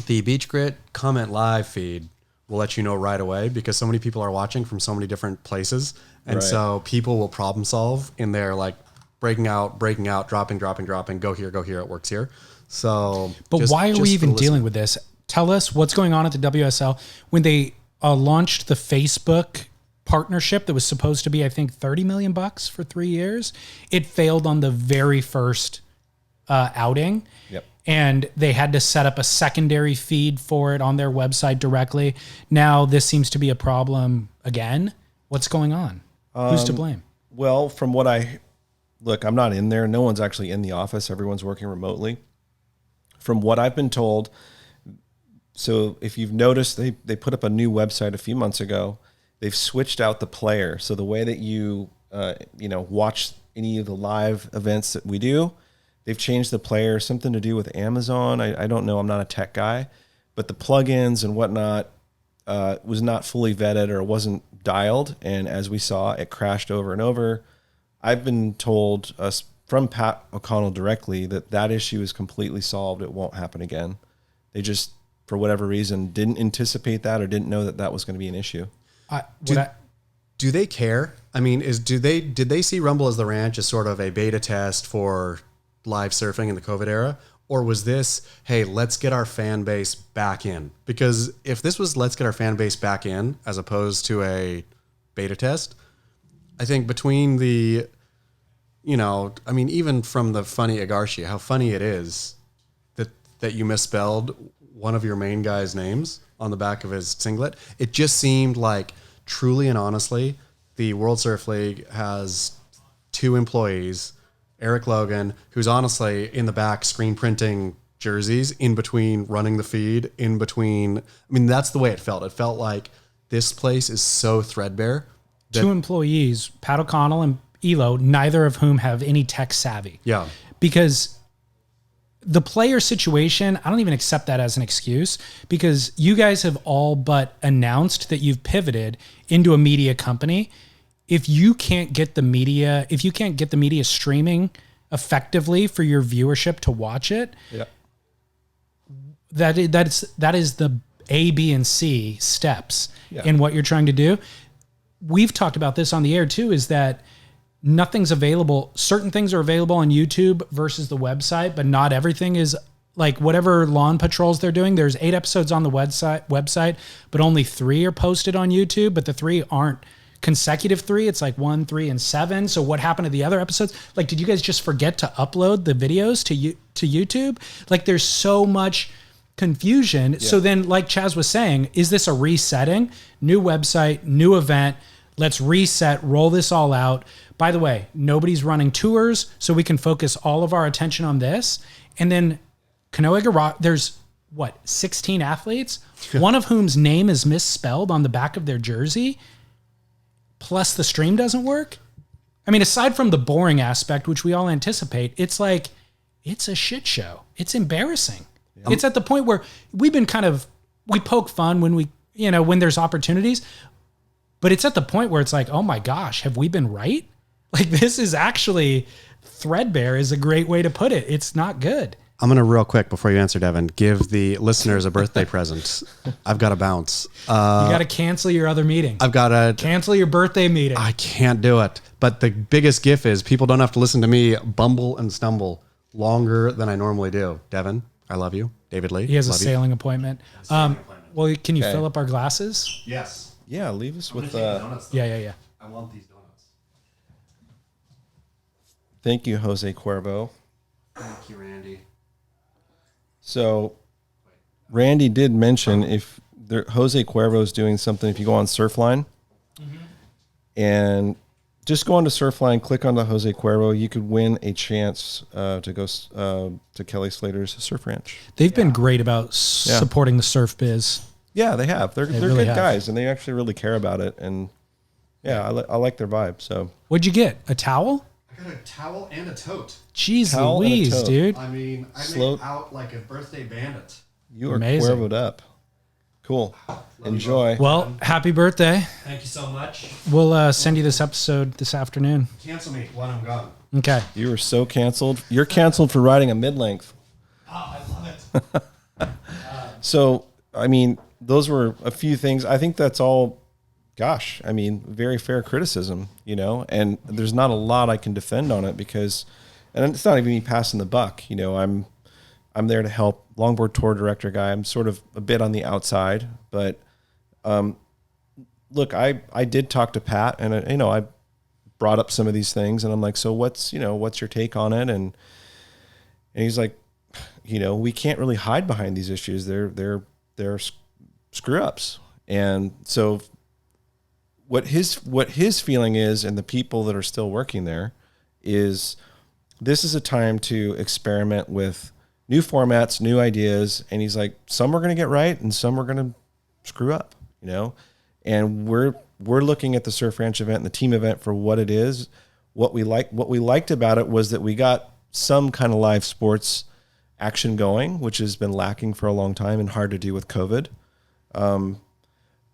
the Beach Grit comment live feed will let you know right away because so many people are watching from so many different places. And so people will problem solve in their like breaking out, dropping, go here, it works here. So, but why are we even dealing with this? Tell us what's going on at the WSL when they launched the Facebook partnership that was supposed to be, I think, $30 million for 3 years. It failed on the very first outing. Yep. and they had to set up a secondary feed for it on their website directly. Now this seems to be a problem again. What's going on? Who's to blame? Well, from what look, I'm not in there. No one's actually in the office. Everyone's working remotely. From what I've been told, so if you've noticed, they put up a new website a few months ago. They've switched out the player. So the way that you watch any of the live events that we do, they've changed the player, something to do with Amazon. I don't know. I'm not a tech guy, but the plugins and whatnot was not fully vetted or wasn't dialed. And as we saw, it crashed over and over. I've been told from Pat O'Connell directly that issue is completely solved. It won't happen again. They just, for whatever reason, didn't anticipate that or didn't know that was going to be an issue. Do they care? I mean, did they see Rumble as the Ranch as sort of a beta test for live surfing in the COVID era? Or was this, hey, let's get our fan base back in? Because if this was let's get our fan base back in as opposed to a beta test, I think between the, even from the funny Agarshi, how funny it is that you misspelled one of your main guy's names on the back of his singlet. It just seemed like truly and honestly, the World Surf League has 2 employees, Eric Logan, who's honestly in the back screen printing jerseys in between running the feed, in between. I mean, that's the way it felt. It felt like this place is so threadbare. 2 employees, Pat O'Connell and Elo, neither of whom have any tech savvy. Yeah. Because the player situation, I don't even accept that as an excuse, because you guys have all but announced that you've pivoted into a media company. If you can't get the media streaming effectively for your viewership to watch it, yeah, that is the A, B, and C steps Yeah. in what you're trying to do. We've talked about this on the air too, is that nothing's available. Certain things are available on YouTube versus the website, but not everything is. Like whatever lawn patrols they're doing, there's 8 episodes on the website, but only 3 are posted on YouTube, but the 3 aren't consecutive 3. It's like 1, 3, and 7. So what happened to the other episodes? Like, did you guys just forget to upload the videos to YouTube? Like, there's so much confusion. Yeah. So then, like Chaz was saying, is this a resetting? New website, new event. Let's reset, roll this all out. By the way, nobody's running tours, so we can focus all of our attention on this. And then Canoe Garage, there's 16 athletes, one of whom's name is misspelled on the back of their jersey, plus the stream doesn't work. I mean, aside from the boring aspect, which we all anticipate, it's like, it's a shit show. It's embarrassing. Yeah. It's at the point where we've been we poke fun when when there's opportunities, but it's at the point where it's like, oh my gosh, have we been right? Like, this is actually threadbare is a great way to put it. It's not good. I'm going to real quick before you answer, Devon, give the listeners a birthday present. I've got to bounce. You got to cancel your other meeting. I've got to cancel your birthday meeting. I can't do it. But the biggest gift is people don't have to listen to me bumble and stumble longer than I normally do. Devon, I love you. David Lee. He has a sailing appointment. Well, can you fill up our glasses? Yes. Yeah, leave us with donuts, yeah. I want these donuts. Thank you, Jose Cuervo. Thank you, Randy. So, Randy did mention if Jose Cuervo is doing something, if you go on Surfline and just go on to Surfline, click on the Jose Cuervo, you could win a chance to go to Kelly Slater's Surf Ranch. They've been great about supporting the surf biz. Yeah, they have. They're really good have. guys, and they actually really care about it. And yeah, I like their vibe. So, what'd you get? A towel? I got a towel and a tote. Jeez Towel Louise, and a tote. dude. I mean, I made out like a birthday bandit. You are Amazing. Cuervo'd up. Cool. Enjoy. Well, happy birthday. Thank you so much. We'll send you this episode this afternoon. Cancel me when I'm gone. Okay. You are so canceled. You're canceled for riding a mid-length. Oh, I love it. So, I mean, those were a few things. I think that's all, gosh, I mean, very fair criticism, and there's not a lot I can defend on it because, and it's not even me passing the buck, I'm there to help. Longboard Tour director guy. I'm sort of a bit on the outside, but look, I did talk to Pat, and I brought up some of these things, and I'm like, so what's your take on it? And he's like, we can't really hide behind these issues. They're screw ups. And so what his feeling is, and the people that are still working there, is this is a time to experiment with new formats, new ideas. And he's like, some we're going to get right and some we're going to screw up, and we're looking at the Surf Ranch event and the team event for what it is. What we liked about it was that we got some kind of live sports action going, which has been lacking for a long time and hard to do with COVID.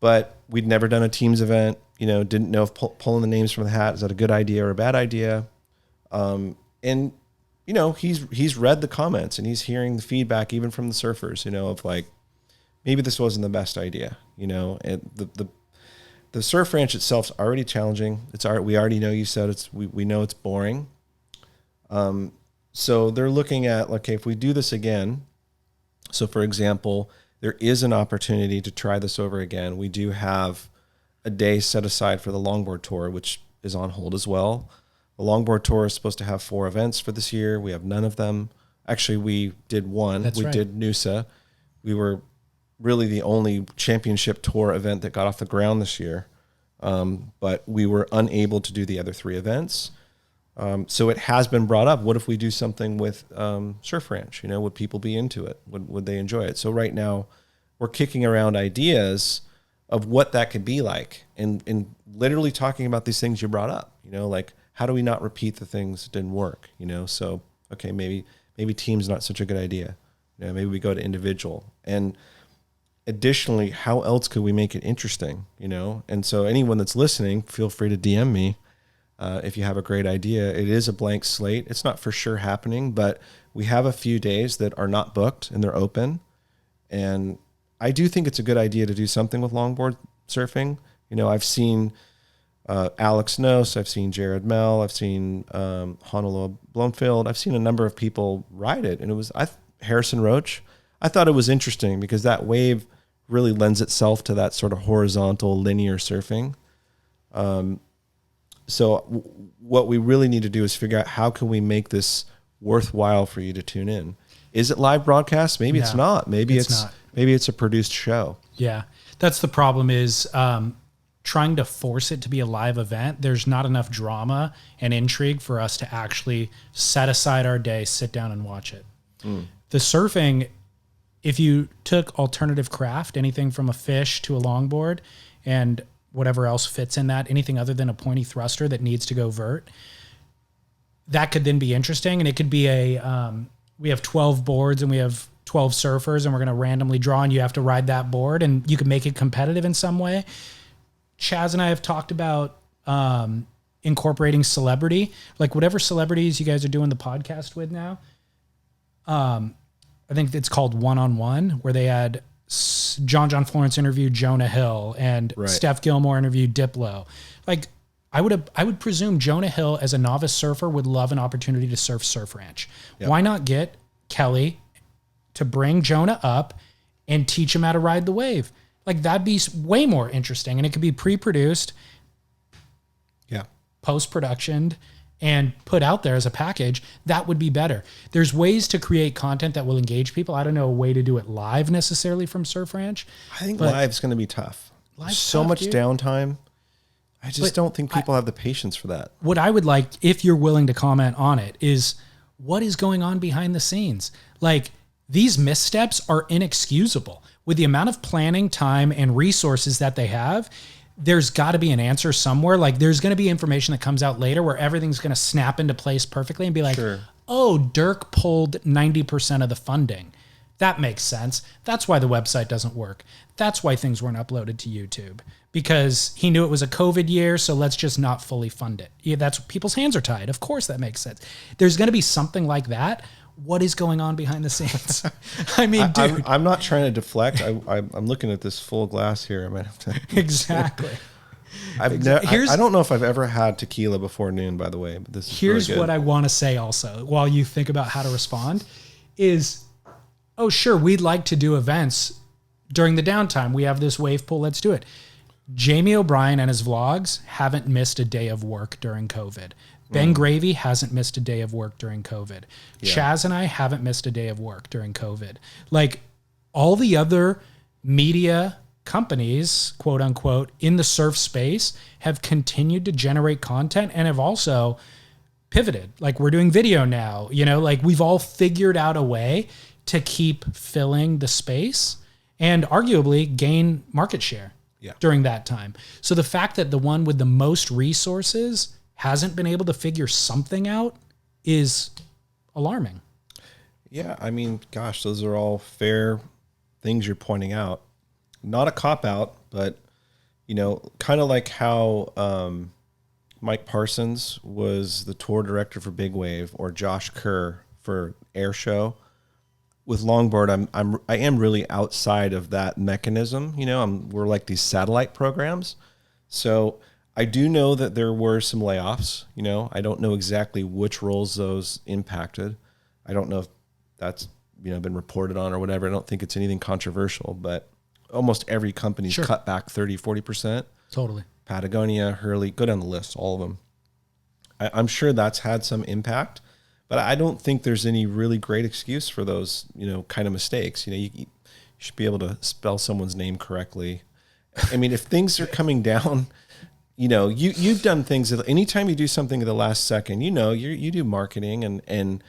But we'd never done a teams event, didn't know if pulling the names from the hat, is that a good idea or a bad idea? And he's read the comments and he's hearing the feedback even from the surfers, of like, maybe this wasn't the best idea, and the Surf Ranch itself is already challenging. We already know, you said we know it's boring. So they're looking at, okay, if we do this again, so for example, there is an opportunity to try this over again. We do have a day set aside for the Longboard Tour, which is on hold as well. The Longboard Tour is supposed to have 4 events for this year. We have none of them. Actually, we did one. That's right. Did Noosa. We were really the only championship tour event that got off the ground this year. But we were unable to do the other 3 events. So it has been brought up. What if we do something with Surf Ranch? Would people be into it? Would they enjoy it? So right now we're kicking around ideas of what that could be like, and literally talking about these things you brought up, like how do we not repeat the things that didn't work? So, okay, maybe team's not such a good idea. Maybe we go to individual. And additionally, how else could we make it interesting? And so anyone that's listening, feel free to DM me. If you have a great idea. It is a blank slate. It's not for sure happening, but we have a few days that are not booked and they're open. And I do think it's a good idea to do something with longboard surfing. I've seen Alex Nose, I've seen Jared Mell, I've seen Honolulu Bloomfield. I've seen a number of people ride it, and it was Harrison Roach. I thought it was interesting because that wave really lends itself to that sort of horizontal linear surfing. So what we really need to do is figure out how can we make this worthwhile for you to tune in. Is it live broadcast? Maybe it's not. Maybe it's a produced show. Yeah. That's the problem is trying to force it to be a live event. There's not enough drama and intrigue for us to actually set aside our day, sit down and watch it. The surfing, if you took alternative craft, anything from a fish to a longboard and whatever else fits in that, anything other than a pointy thruster that needs to go vert, that could then be interesting. And it could be we have 12 boards and we have 12 surfers and we're going to randomly draw and you have to ride that board and you can make it competitive in some way. Chaz and I have talked about incorporating celebrity, like whatever celebrities you guys are doing the podcast with now. I think it's called One-on-One, where they had John Florence interviewed Jonah Hill and Steph Gilmore interviewed Diplo. Like I would presume Jonah Hill as a novice surfer would love an opportunity to surf Surf Ranch. Yep. Why not get Kelly to bring Jonah up and teach him how to ride the wave? Like that'd be way more interesting, and it could be pre-produced, post-productioned, and put out there as a package. That would be better. There's ways to create content that will engage people. I don't know a way to do it live necessarily from Surf Ranch. I think live's going to be tough. There's so much downtime. I just don't think people have the patience for that. What I would like, if you're willing to comment on it, is what is going on behind the scenes? Like these missteps are inexcusable. With the amount of planning, time, and resources that they have, there's got to be an answer somewhere. Like there's going to be information that comes out later where everything's going to snap into place perfectly and be like, oh, Dirk pulled 90% of the funding. That makes sense. That's why the website doesn't work. That's why things weren't uploaded to YouTube, because he knew it was a COVID year. So let's just not fully fund it. Yeah, that's people's hands are tied. Of course that makes sense. There's going to be something like that. What is going on behind the scenes? I mean, dude. I'm not trying to deflect. I'm looking at this full glass here. I might have to. Exactly. I don't know if I've ever had tequila before noon, by the way, but this is here's really good. What I want to say also, while you think about how to respond, is, oh, sure, we'd like to do events during the downtime. We have this wave pool. Let's do it. Jamie O'Brien and his vlogs haven't missed a day of work during COVID. Ben Gravy hasn't missed a day of work during COVID. Yeah. Chaz and I haven't missed a day of work during COVID. Like all the other media companies, quote unquote, in the surf space have continued to generate content and have also pivoted. Like we're doing video now, like we've all figured out a way to keep filling the space and arguably gain market share during that time. So the fact that the one with the most resources hasn't been able to figure something out is alarming. Yeah, I mean, gosh, those are all fair things you're pointing out. Not a cop-out, but, kind of like how Mike Parsons was the tour director for Big Wave or Josh Kerr for Air Show. With Longboard, I am really outside of that mechanism. We're like these satellite programs. So I do know that there were some layoffs. I don't know exactly which roles those impacted. I don't know if that's been reported on or whatever. I don't think it's anything controversial, but almost every company's cut back 30-40%. Totally. Patagonia, Hurley, go down the list, all of them. I'm sure that's had some impact, but I don't think there's any really great excuse for those, kind of mistakes. You should be able to spell someone's name correctly. I mean, if things are coming down, you've done things that anytime you do something at the last second, you do marketing and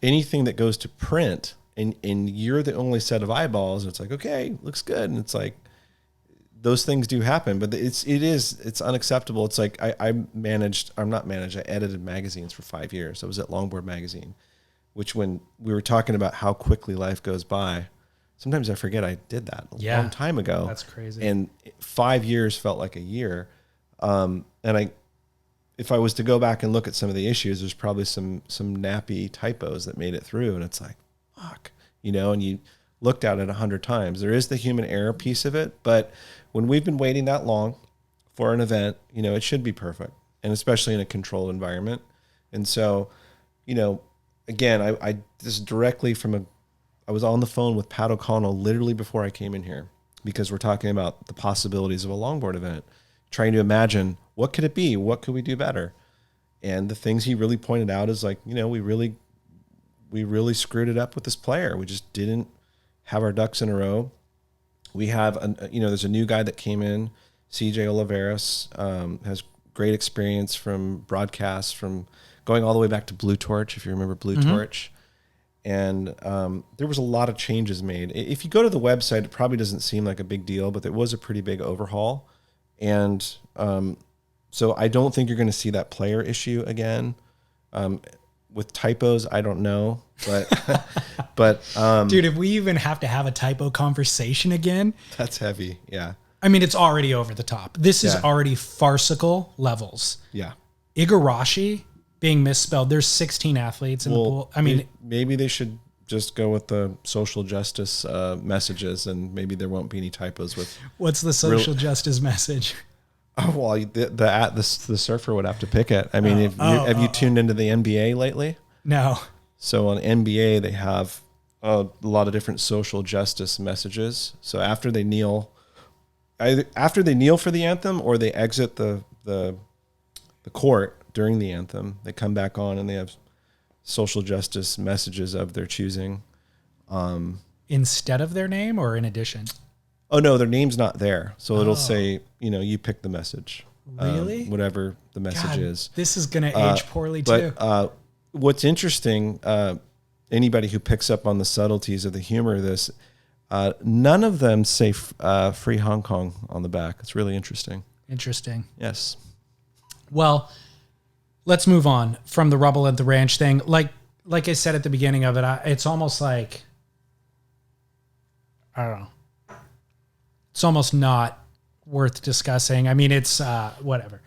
anything that goes to print and you're the only set of eyeballs. And it's like, okay, looks good. And it's like, those things do happen, but it's unacceptable. It's like I edited magazines for 5 years. I was at Longboard Magazine, which when we were talking about how quickly life goes by, sometimes I forget I did that a long time ago. That's crazy. And 5 years felt like a year. If I was to go back and look at some of the issues, there's probably some nappy typos that made it through. And it's like, fuck, and you looked at it 100 times. There is the human error piece of it, but when we've been waiting that long for an event, it should be perfect, and especially in a controlled environment. And so, again, I this is directly I was on the phone with Pat O'Connell literally before I came in here because we're talking about the possibilities of a longboard event, trying to imagine what could it be? What could we do better? And the things he really pointed out is like, we really screwed it up with this player. We just didn't have our ducks in a row. We have, there's a new guy that came in, CJ Oliveras, has great experience from broadcasts, from going all the way back to Blue Torch, if you remember Blue Torch. And there was a lot of changes made. If you go to the website, it probably doesn't seem like a big deal, but it was a pretty big overhaul. And so I don't think you're going to see that player issue again. With typos, I don't know, but dude, if we even have to have a typo conversation again, that's heavy. Yeah. I mean, it's already over the top. This is already farcical levels. Yeah. Igarashi being misspelled. There's 16 athletes in the pool. I mean, maybe they should just go with the social justice messages, and maybe there won't be any typos with. What's the social justice message? Oh, well, the surfer would have to pick it. I mean, have you tuned into the NBA lately? No. So on NBA, they have a lot of different social justice messages. So after they kneel for the anthem or they exit the court during the anthem, they come back on and they have social justice messages of their choosing. Instead of their name or in addition? Oh, no, their name's not there. So it'll say, you pick the message. Really? Whatever the message is. This is going to age poorly too. But what's interesting, anybody who picks up on the subtleties of the humor of this, none of them say free Hong Kong on the back. It's really interesting. Interesting. Yes. Well, let's move on from the rubble at the ranch thing. Like I said at the beginning of it, it's almost like, I don't know. It's almost not worth discussing. I mean, it's whatever.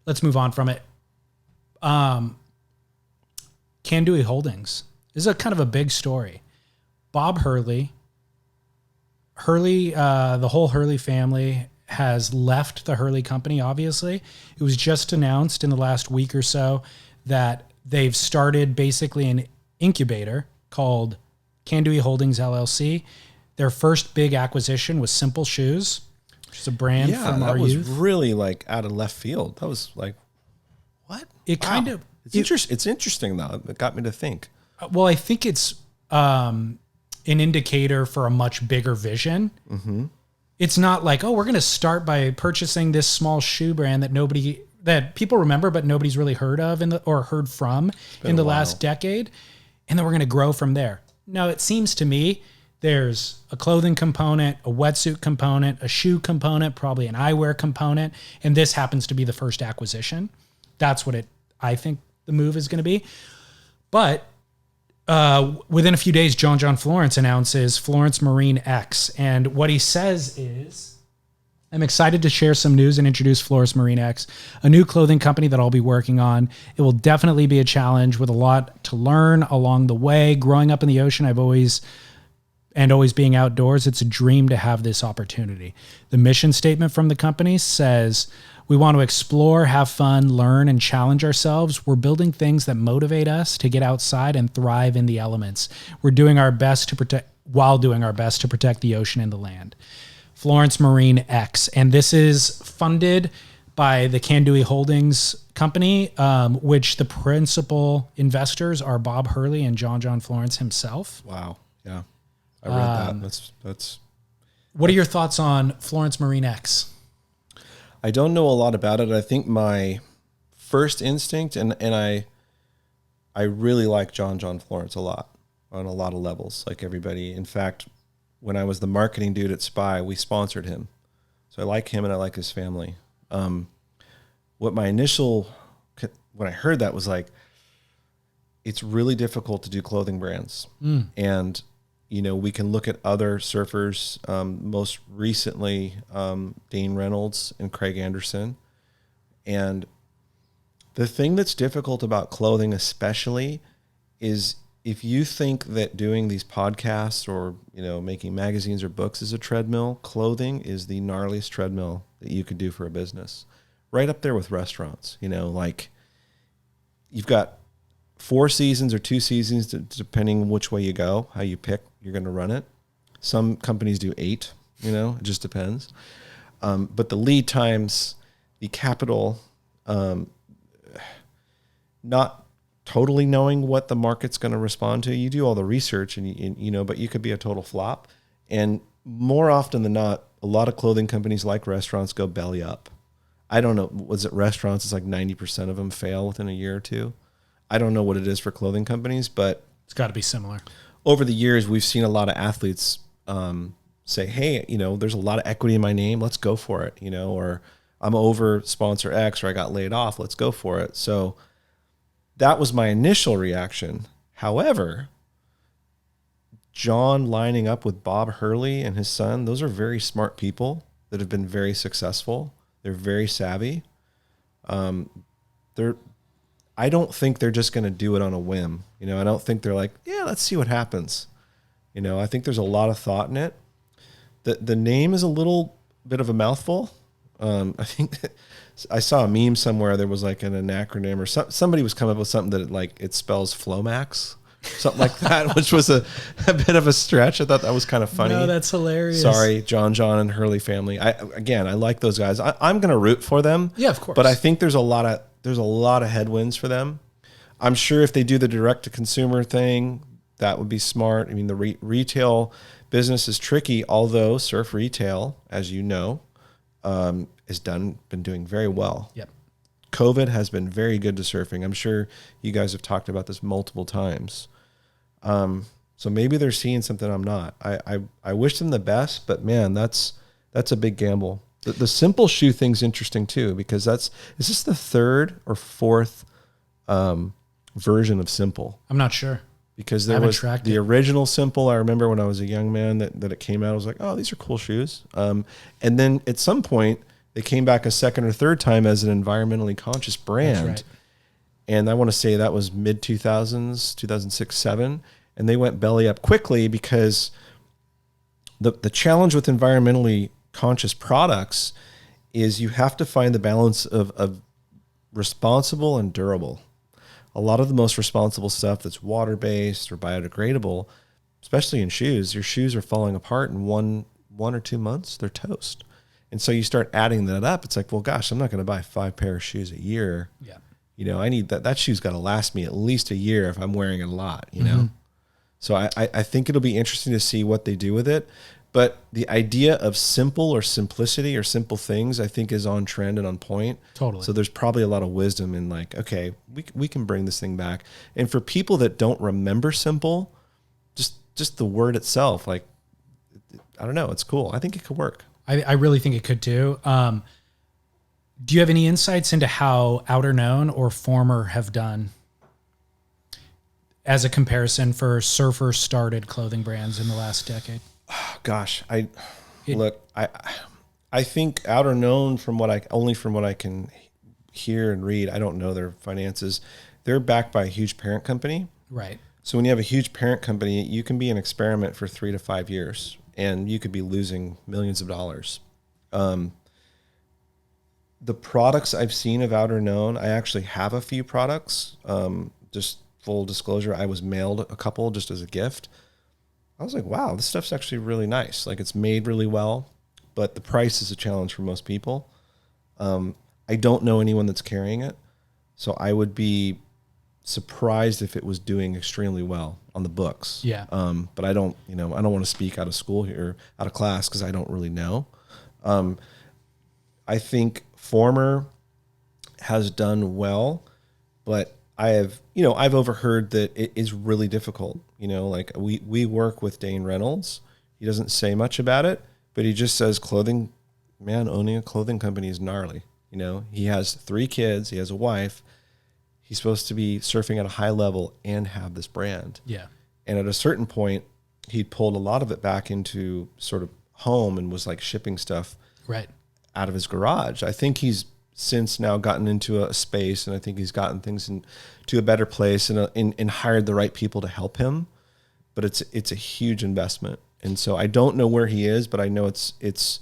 Let's move on from it. Kandui Holdings. This is a kind of a big story. Bob Hurley, the whole Hurley family has left the Hurley company, obviously. It was just announced in the last week or so that they've started basically an incubator called Kandui Holdings LLC. Their first big acquisition was Simple Shoes, which is a brand from our youth. That was really like out of left field. That was like, what? It kind of, It's interesting though. It got me to think. Well, I think it's an indicator for a much bigger vision. Mm-hmm. It's not like, oh, we're going to start by purchasing this small shoe brand that people remember, but nobody's really heard of or heard from in the last decade. And then we're going to grow from there. No, it seems to me there's a clothing component, a wetsuit component, a shoe component, probably an eyewear component. And this happens to be the first acquisition. That's what I think the move is going to be. But within a few days, John Florence announces Florence Marine X. And what he says is, I'm excited to share some news and introduce Florence Marine X, a new clothing company that I'll be working on. It will definitely be a challenge with a lot to learn along the way. Growing up in the ocean, always being outdoors, it's a dream to have this opportunity. The mission statement from the company says, we want to explore, have fun, learn, and challenge ourselves. We're building things that motivate us to get outside and thrive in the elements. We're doing our best to protect the ocean and the land. Florence Marine X. And this is funded by the Kandui Holdings company, which the principal investors are Bob Hurley and John Florence himself. Wow. Yeah. I read that. That's. What are your thoughts on Florence Marine X? I don't know a lot about it. I think my first instinct, and I really like John Florence a lot on a lot of levels, like everybody. In fact, when I was the marketing dude at Spy, we sponsored him. So I like him and I like his family. When I heard that was like, it's really difficult to do clothing brands. And, we can look at other surfers, most recently, Dane Reynolds and Craig Anderson. And the thing that's difficult about clothing especially is if you think that doing these podcasts or, making magazines or books is a treadmill, clothing is the gnarliest treadmill that you could do for a business. Right up there with restaurants, like you've got 4 seasons or 2 seasons, depending which way you go, how you pick, you're going to run it. Some companies do 8, it just depends. But the lead times, the capital, not totally knowing what the market's going to respond to. You do all the research and but you could be a total flop. And more often than not, a lot of clothing companies like restaurants go belly up. I don't know. Was it restaurants? It's like 90% of them fail within a year or two. I don't know what it is for clothing companies, but it's got to be similar. Over the years, we've seen a lot of athletes say, hey, there's a lot of equity in my name. Let's go for it, or I'm over sponsor X or I got laid off. Let's go for it. So that was my initial reaction. However, John lining up with Bob Hurley and his son, those are very smart people that have been very successful. They're very savvy. I don't think they're just going to do it on a whim. I don't think they're like, yeah, let's see what happens. I think there's a lot of thought in it. The name is a little bit of a mouthful. I think I saw a meme somewhere. There was like an acronym or somebody was coming up with something that it spells Flomax, something like that, which was a bit of a stretch. I thought that was kind of funny. No, that's hilarious. Sorry, John and Hurley family. I like those guys. I'm going to root for them. Yeah, of course. But I think there's a lot of headwinds for them. I'm sure if they do the direct to consumer thing, that would be smart. I mean, the retail business is tricky, although surf retail, as you know, been doing very well. Yep. COVID has been very good to surfing. I'm sure you guys have talked about this multiple times. So maybe they're seeing something I'm not. I wish them the best, but man, that's a big gamble. The simple shoe thing's interesting too, because is this the 3rd or 4th version of Simple? I'm not sure. Because there was the original Simple. I remember when I was a young man that it came out, I was like, oh, these are cool shoes. And then at some point they came back a second or third time as an environmentally conscious brand. That's right. And I want to say that was mid 2000s, 2006, 7. And they went belly up quickly because the challenge with environmentally conscious products is you have to find the balance of responsible and durable. A lot of the most responsible stuff that's water-based or biodegradable, especially in shoes, your shoes are falling apart in one or 2 months. They're toast. And so you start adding that up. It's like, well, gosh, I'm not going to buy 5 pair of shoes a year. Yeah. I need that shoe's got to last me at least a year if I'm wearing it a lot, know? So I think it'll be interesting to see what they do with it. But the idea of simple or simplicity or simple things, I think, is on trend and on point. Totally. So there's probably a lot of wisdom in like, okay, we can bring this thing back. And for people that don't remember simple, just the word itself, like, I don't know, it's cool. I think it could work. I really think it could too. Do you have any insights into how Outer Known or Former have done as a comparison for surfer started clothing brands in the last decade? Gosh, I think Outer Known, from what I can hear and read, I don't know their finances. They're backed by a huge parent company. Right. So when you have a huge parent company, you can be an experiment for 3 to 5 years and you could be losing millions of dollars. The products I've seen of Outer Known, I actually have a few products. Just full disclosure, I was mailed a couple just as a gift. I was like, wow, this stuff's actually really nice. Like, it's made really well, but the price is a challenge for most people. I don't know anyone that's carrying it, so I would be surprised if it was doing extremely well on the books. Yeah. But I don't want to speak out of school here, out of class, because I don't really know. I think Former has done well, but I've overheard that it is really difficult. Like we work with Dane Reynolds. He doesn't say much about it, but he just says owning a clothing company is gnarly. He has 3 kids. He has a wife. He's supposed to be surfing at a high level and have this brand. Yeah. And at a certain point, he pulled a lot of it back into sort of home and was like shipping stuff right out of his garage. I think he's since now gotten into a space, and I think he's gotten things into a better place and hired the right people to help him. But it's a huge investment. And so I don't know where he is, but I know it's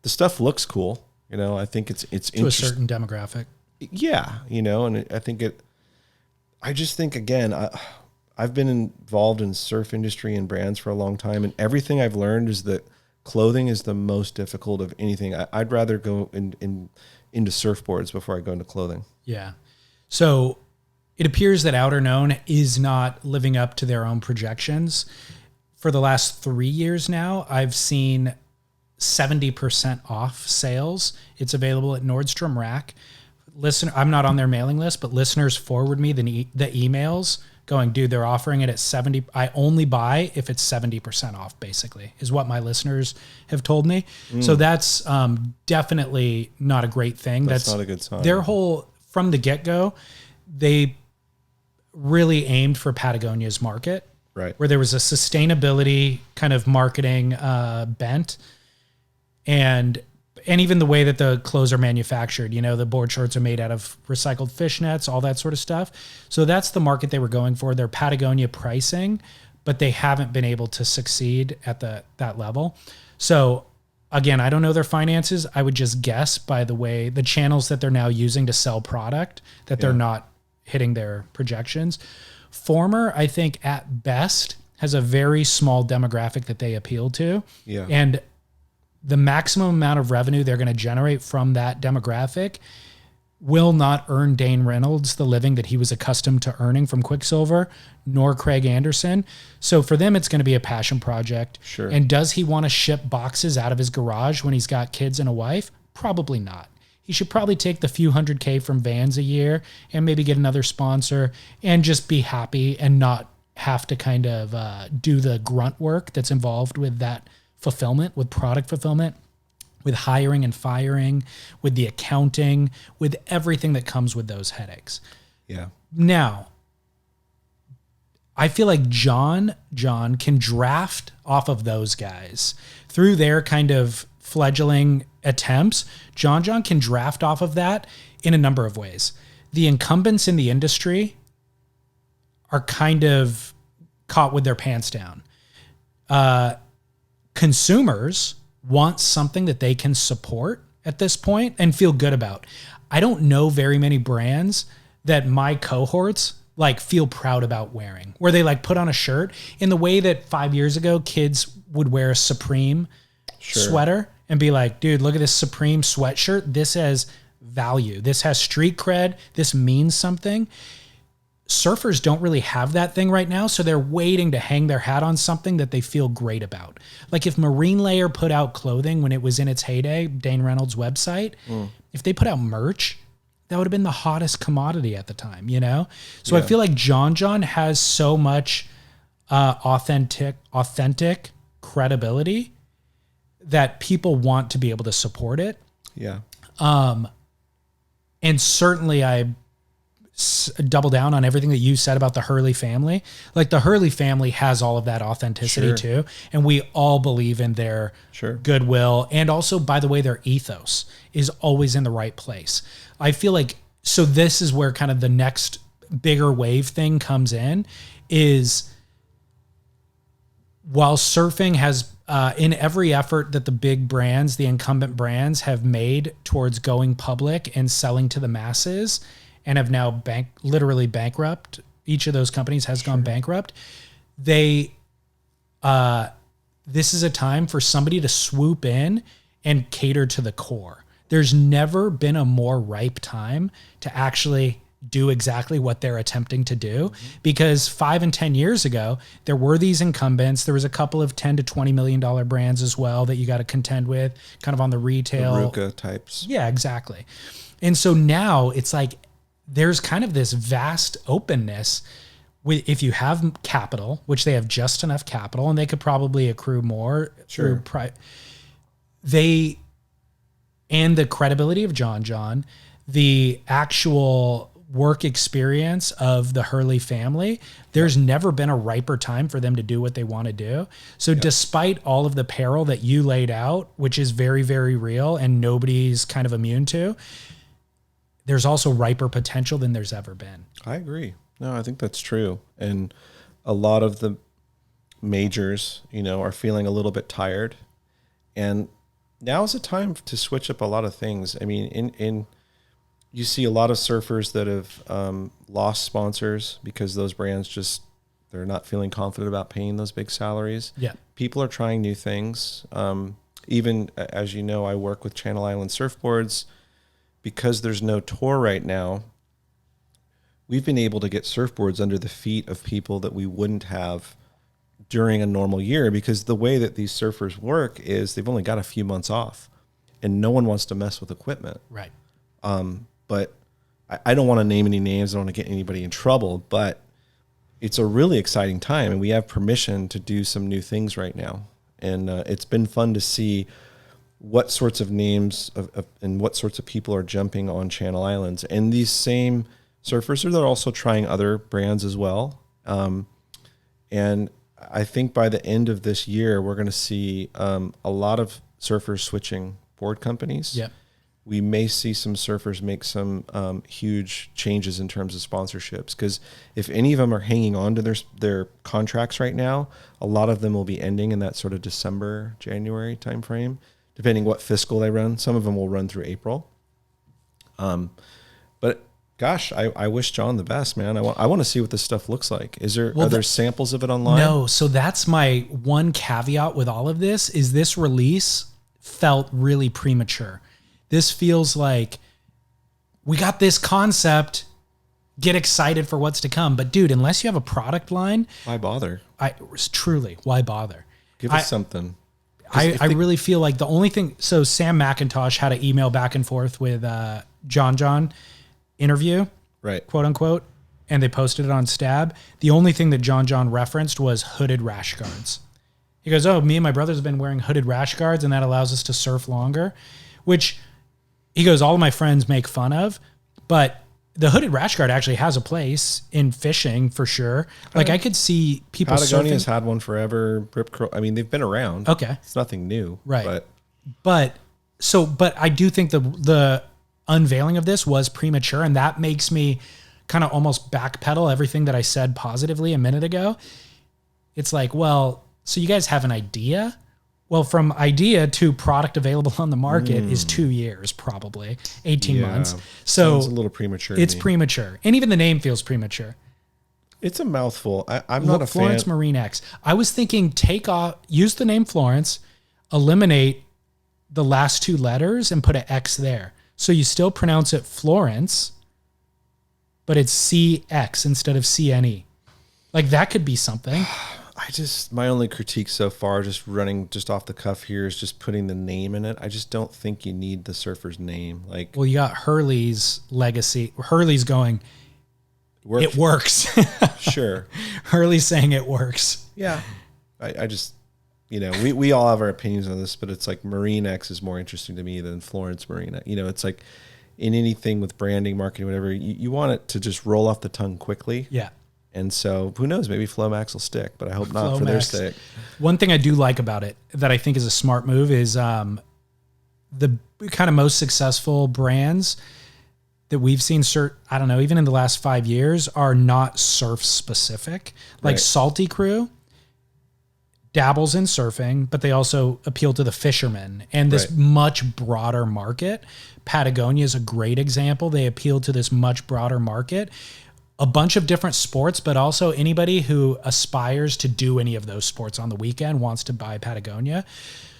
the stuff looks cool. I think it's to a certain demographic. Yeah. And I just think, again, I've been involved in surf industry and brands for a long time, and everything I've learned is that clothing is the most difficult of anything. I'd rather go into surfboards before I go into clothing. Yeah. So it appears that Outer Known is not living up to their own projections. For the last 3 years now, I've seen 70% off sales. It's available at Nordstrom Rack. I'm not on their mailing list, but listeners forward me the emails going, dude, they're offering it at 70. I only buy if it's 70% off, basically, is what my listeners have told me. So that's definitely not a great thing. That's not a good sign. Their whole, from the get-go, they really aimed for Patagonia's market, right? Where there was a sustainability kind of marketing bent, and even the way that the clothes are manufactured, the board shorts are made out of recycled fishnets, all that sort of stuff. So that's the market they were going for. Their Patagonia pricing, but they haven't been able to succeed at that level. So again, I don't know their finances. I would just guess by the channels that they're now using to sell product that they're not hitting their projections. Former, I think at best, has a very small demographic that they appeal to. Yeah. And the maximum amount of revenue they're going to generate from that demographic will not earn Dane Reynolds the living that he was accustomed to earning from Quicksilver, nor Craig Anderson. So for them, it's going to be a passion project. Sure. And does he want to ship boxes out of his garage when he's got kids and a wife? Probably not. He should probably take the few $100K from Vans a year and maybe get another sponsor and just be happy and not have to kind of do the grunt work that's involved with that fulfillment, with product fulfillment, with hiring and firing, with the accounting, with everything that comes with those headaches. Yeah. Now, I feel like John can draft off of those guys through their kind of fledgling attempts. John can draft off of that in a number of ways. The incumbents in the industry are kind of caught with their pants down. Consumers want something that they can support at this point and feel good about. I don't know very many brands that my cohorts feel proud about wearing, where they put on a shirt in the way that 5 years ago kids would wear a Supreme sweater and be like, dude, look at this Supreme sweatshirt. This has value. This has street cred. This means something. Surfers don't really have that thing right now, so they're waiting to hang their hat on something that they feel great about. Like if Marine Layer put out clothing when it was in its heyday, Dane Reynolds' website, if they put out merch, that would have been the hottest commodity at the time, you know? So I feel like John John has so much authentic credibility that people want to be able to support it. Yeah. And certainly I double down on everything that you said about the Hurley family. Like the Hurley family has all of that authenticity too. And we all believe in their goodwill. And also, by the way, their ethos is always in the right place. I feel like, so this is where kind of the next bigger wave thing comes in, is while surfing has, in every effort that the big brands, the incumbent brands have made towards going public and selling to the masses, and have now literally bankrupt. Each of those companies has gone bankrupt. This is a time for somebody to swoop in and cater to the core. There's never been a more ripe time to actually do exactly what they're attempting to do, because 5 and 10 years ago, there were these incumbents. There was a couple of $10 to $20 million brands as well that you got to contend with, kind of on the retail. The Ruka types. Yeah, exactly. And so now it's like, there's kind of this vast openness with, if you have capital, which they have just enough capital, and they could probably accrue more through and the credibility of John John, the actual work experience of the Hurley family, there's never been a riper time for them to do what they want to do. So despite all of the peril that you laid out, which is very, very real and nobody's kind of immune to, there's also riper potential than there's ever been. I agree. No, I think that's true. And a lot of the majors, are feeling a little bit tired. And now is the time to switch up a lot of things. I mean, you see a lot of surfers that have lost sponsors because those brands they're not feeling confident about paying those big salaries. Yeah. People are trying new things. Even, as you know, I work with Channel Island Surfboards. Because there's no tour right now, we've been able to get surfboards under the feet of people that we wouldn't have during a normal year, because the way that these surfers work is they've only got a few months off and no one wants to mess with equipment. Right. But I don't want to name any names. I don't want to get anybody in trouble, but it's a really exciting time and we have permission to do some new things right now. And it's been fun to see what sorts of names and what sorts of people are jumping on Channel Islands. And these same surfers are also trying other brands as well. And I think by the end of this year, we're going to see a lot of surfers switching board companies. Yep. We may see some surfers make some huge changes in terms of sponsorships, because if any of them are hanging on to their contracts right now, a lot of them will be ending in that sort of December, January timeframe, depending what fiscal they run. Some of them will run through April. But gosh, I wish John the best, man. I want to see what this stuff looks like. Are there samples of it online? No. So that's my one caveat with all of this, is this release felt really premature. This feels like we got this concept, get excited for what's to come. But dude, unless you have a product line, why bother? Truly, why bother? Give us something. I really feel like the only thing, so Sam McIntosh had an email back and forth with John interview, right, quote unquote, and they posted it on Stab. The only thing that John referenced was hooded rash guards. He goes, oh, me and my brothers have been wearing hooded rash guards and that allows us to surf longer, which he goes, all of my friends make fun of, but the hooded rash guard actually has a place in fishing for sure. Like I could see people Patagonia's surfing. had one forever. Rip Curl, I mean, they've been around. Okay. It's nothing new. Right. But I do think the unveiling of this was premature, and that makes me kind of almost backpedal everything that I said positively a minute ago. It's like, well, so you guys have an idea? Well, from idea to product available on the market is 2 years, probably 18 months. So it's a little premature. It's premature. And even the name feels premature. It's a mouthful. I'm not a Florence fan. Marine X. I was thinking use the name Florence, eliminate the last two letters and put an X there. So you still pronounce it Florence, but it's CX instead of CNE. Like that could be something. My only critique so far, just running just off the cuff here, is just putting the name in it. I just don't think you need the surfer's name. Like, well, you got Hurley's legacy. Hurley's going, it works. Sure. Hurley's saying it works. Yeah. I just, we all have our opinions on this, but it's like Marine X is more interesting to me than Florence Marine X. It's like in anything with branding, marketing, whatever, you want it to just roll off the tongue quickly. Yeah. And so who knows, maybe Flomax will stick, but I hope not for their sake. One thing I do like about it that I think is a smart move is the kind of most successful brands that we've seen, I don't know, even in the last 5 years are not surf specific. Like Right. Salty Crew dabbles in surfing, but they also appeal to the fishermen and this Right. much broader market. Patagonia is a great example. They appeal to this much broader market. A bunch of different sports, but also anybody who aspires to do any of those sports on the weekend wants to buy Patagonia.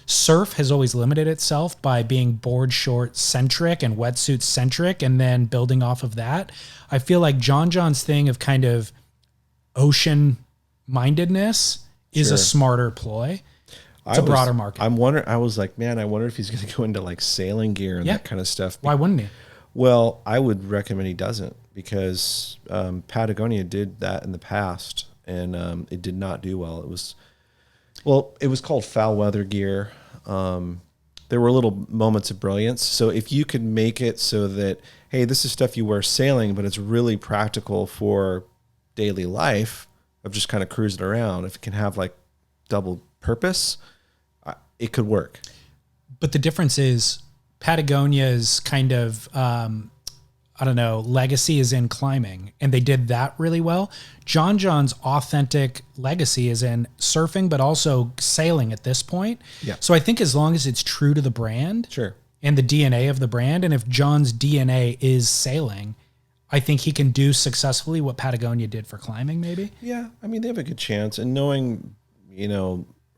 Surf has always limited itself by being board short centric and wetsuit centric, and then building off of that. I feel like John's thing of kind of ocean mindedness is a Sure. smarter ploy. It's a broader market. I was like, man, I wonder if he's going to go into like sailing gear and Yeah. that kind of stuff. Why wouldn't he? Well, I would recommend he doesn't, because Patagonia did that in the past, and it did not do well. It was called foul weather gear. There were little moments of brilliance. So if you could make it so that, hey, this is stuff you wear sailing, but it's really practical for daily life of just kind of cruising around. If it can have like double purpose, it could work. But the difference is Patagonia's kind of, legacy is in climbing, and they did that really well. John's authentic legacy is in surfing, but also sailing at this point. Yeah. So I think as long as it's true to the brand Sure. and the DNA of the brand, and if John's DNA is sailing, I think he can do successfully what Patagonia did for climbing, maybe. Yeah, I mean, they have a good chance. And knowing,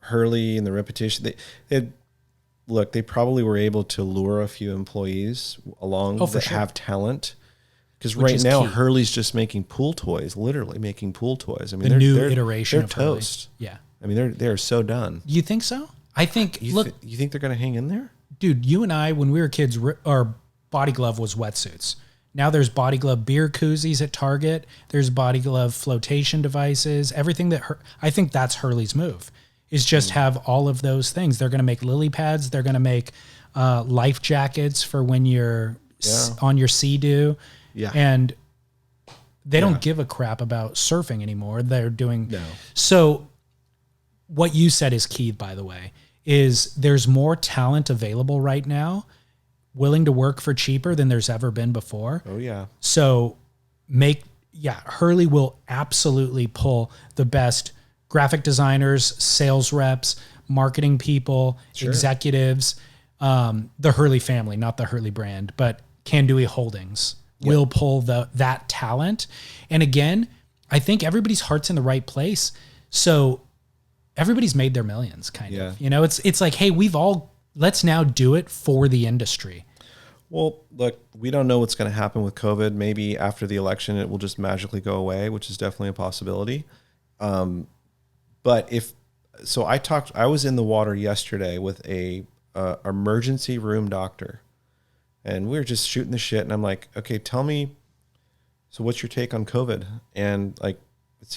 Hurley and the reputation, they probably were able to lure a few employees along that sure. have talent. Because Which right is now, key. Hurley's just making pool toys, literally making pool toys. I mean, The new they're iteration they're of Hurley. toast. Yeah. I mean, they're so done. You think so? I think, You think they're going to hang in there? dude, you and I, when we were kids, our body glove was wetsuits. Now there's body glove beer koozies at Target. There's body glove flotation devices. Everything that I think that's Hurley's move is just have all of those things. They're going to make lily pads. They're going to make life jackets for when you're on your Sea-Doo. Yeah. And they don't give a crap about surfing anymore. They're doing No. So what you said is key, by the way, is there's more talent available right now willing to work for cheaper than there's ever been before. Oh, yeah. So Hurley will absolutely pull the best graphic designers, sales reps, marketing people, executives, the Hurley family, not the Hurley brand, but Kandui Holdings will pull that talent. And again, I think everybody's heart's in the right place. So everybody's made their millions kind of, it's like, hey, let's now do it for the industry. Well, look, we don't know what's going to happen with COVID. Maybe after the election, it will just magically go away, which is definitely a possibility. But I was in the water yesterday with a emergency room doctor, and we were just shooting the shit. And I'm like, okay, tell me, so what's your take on COVID? And like, it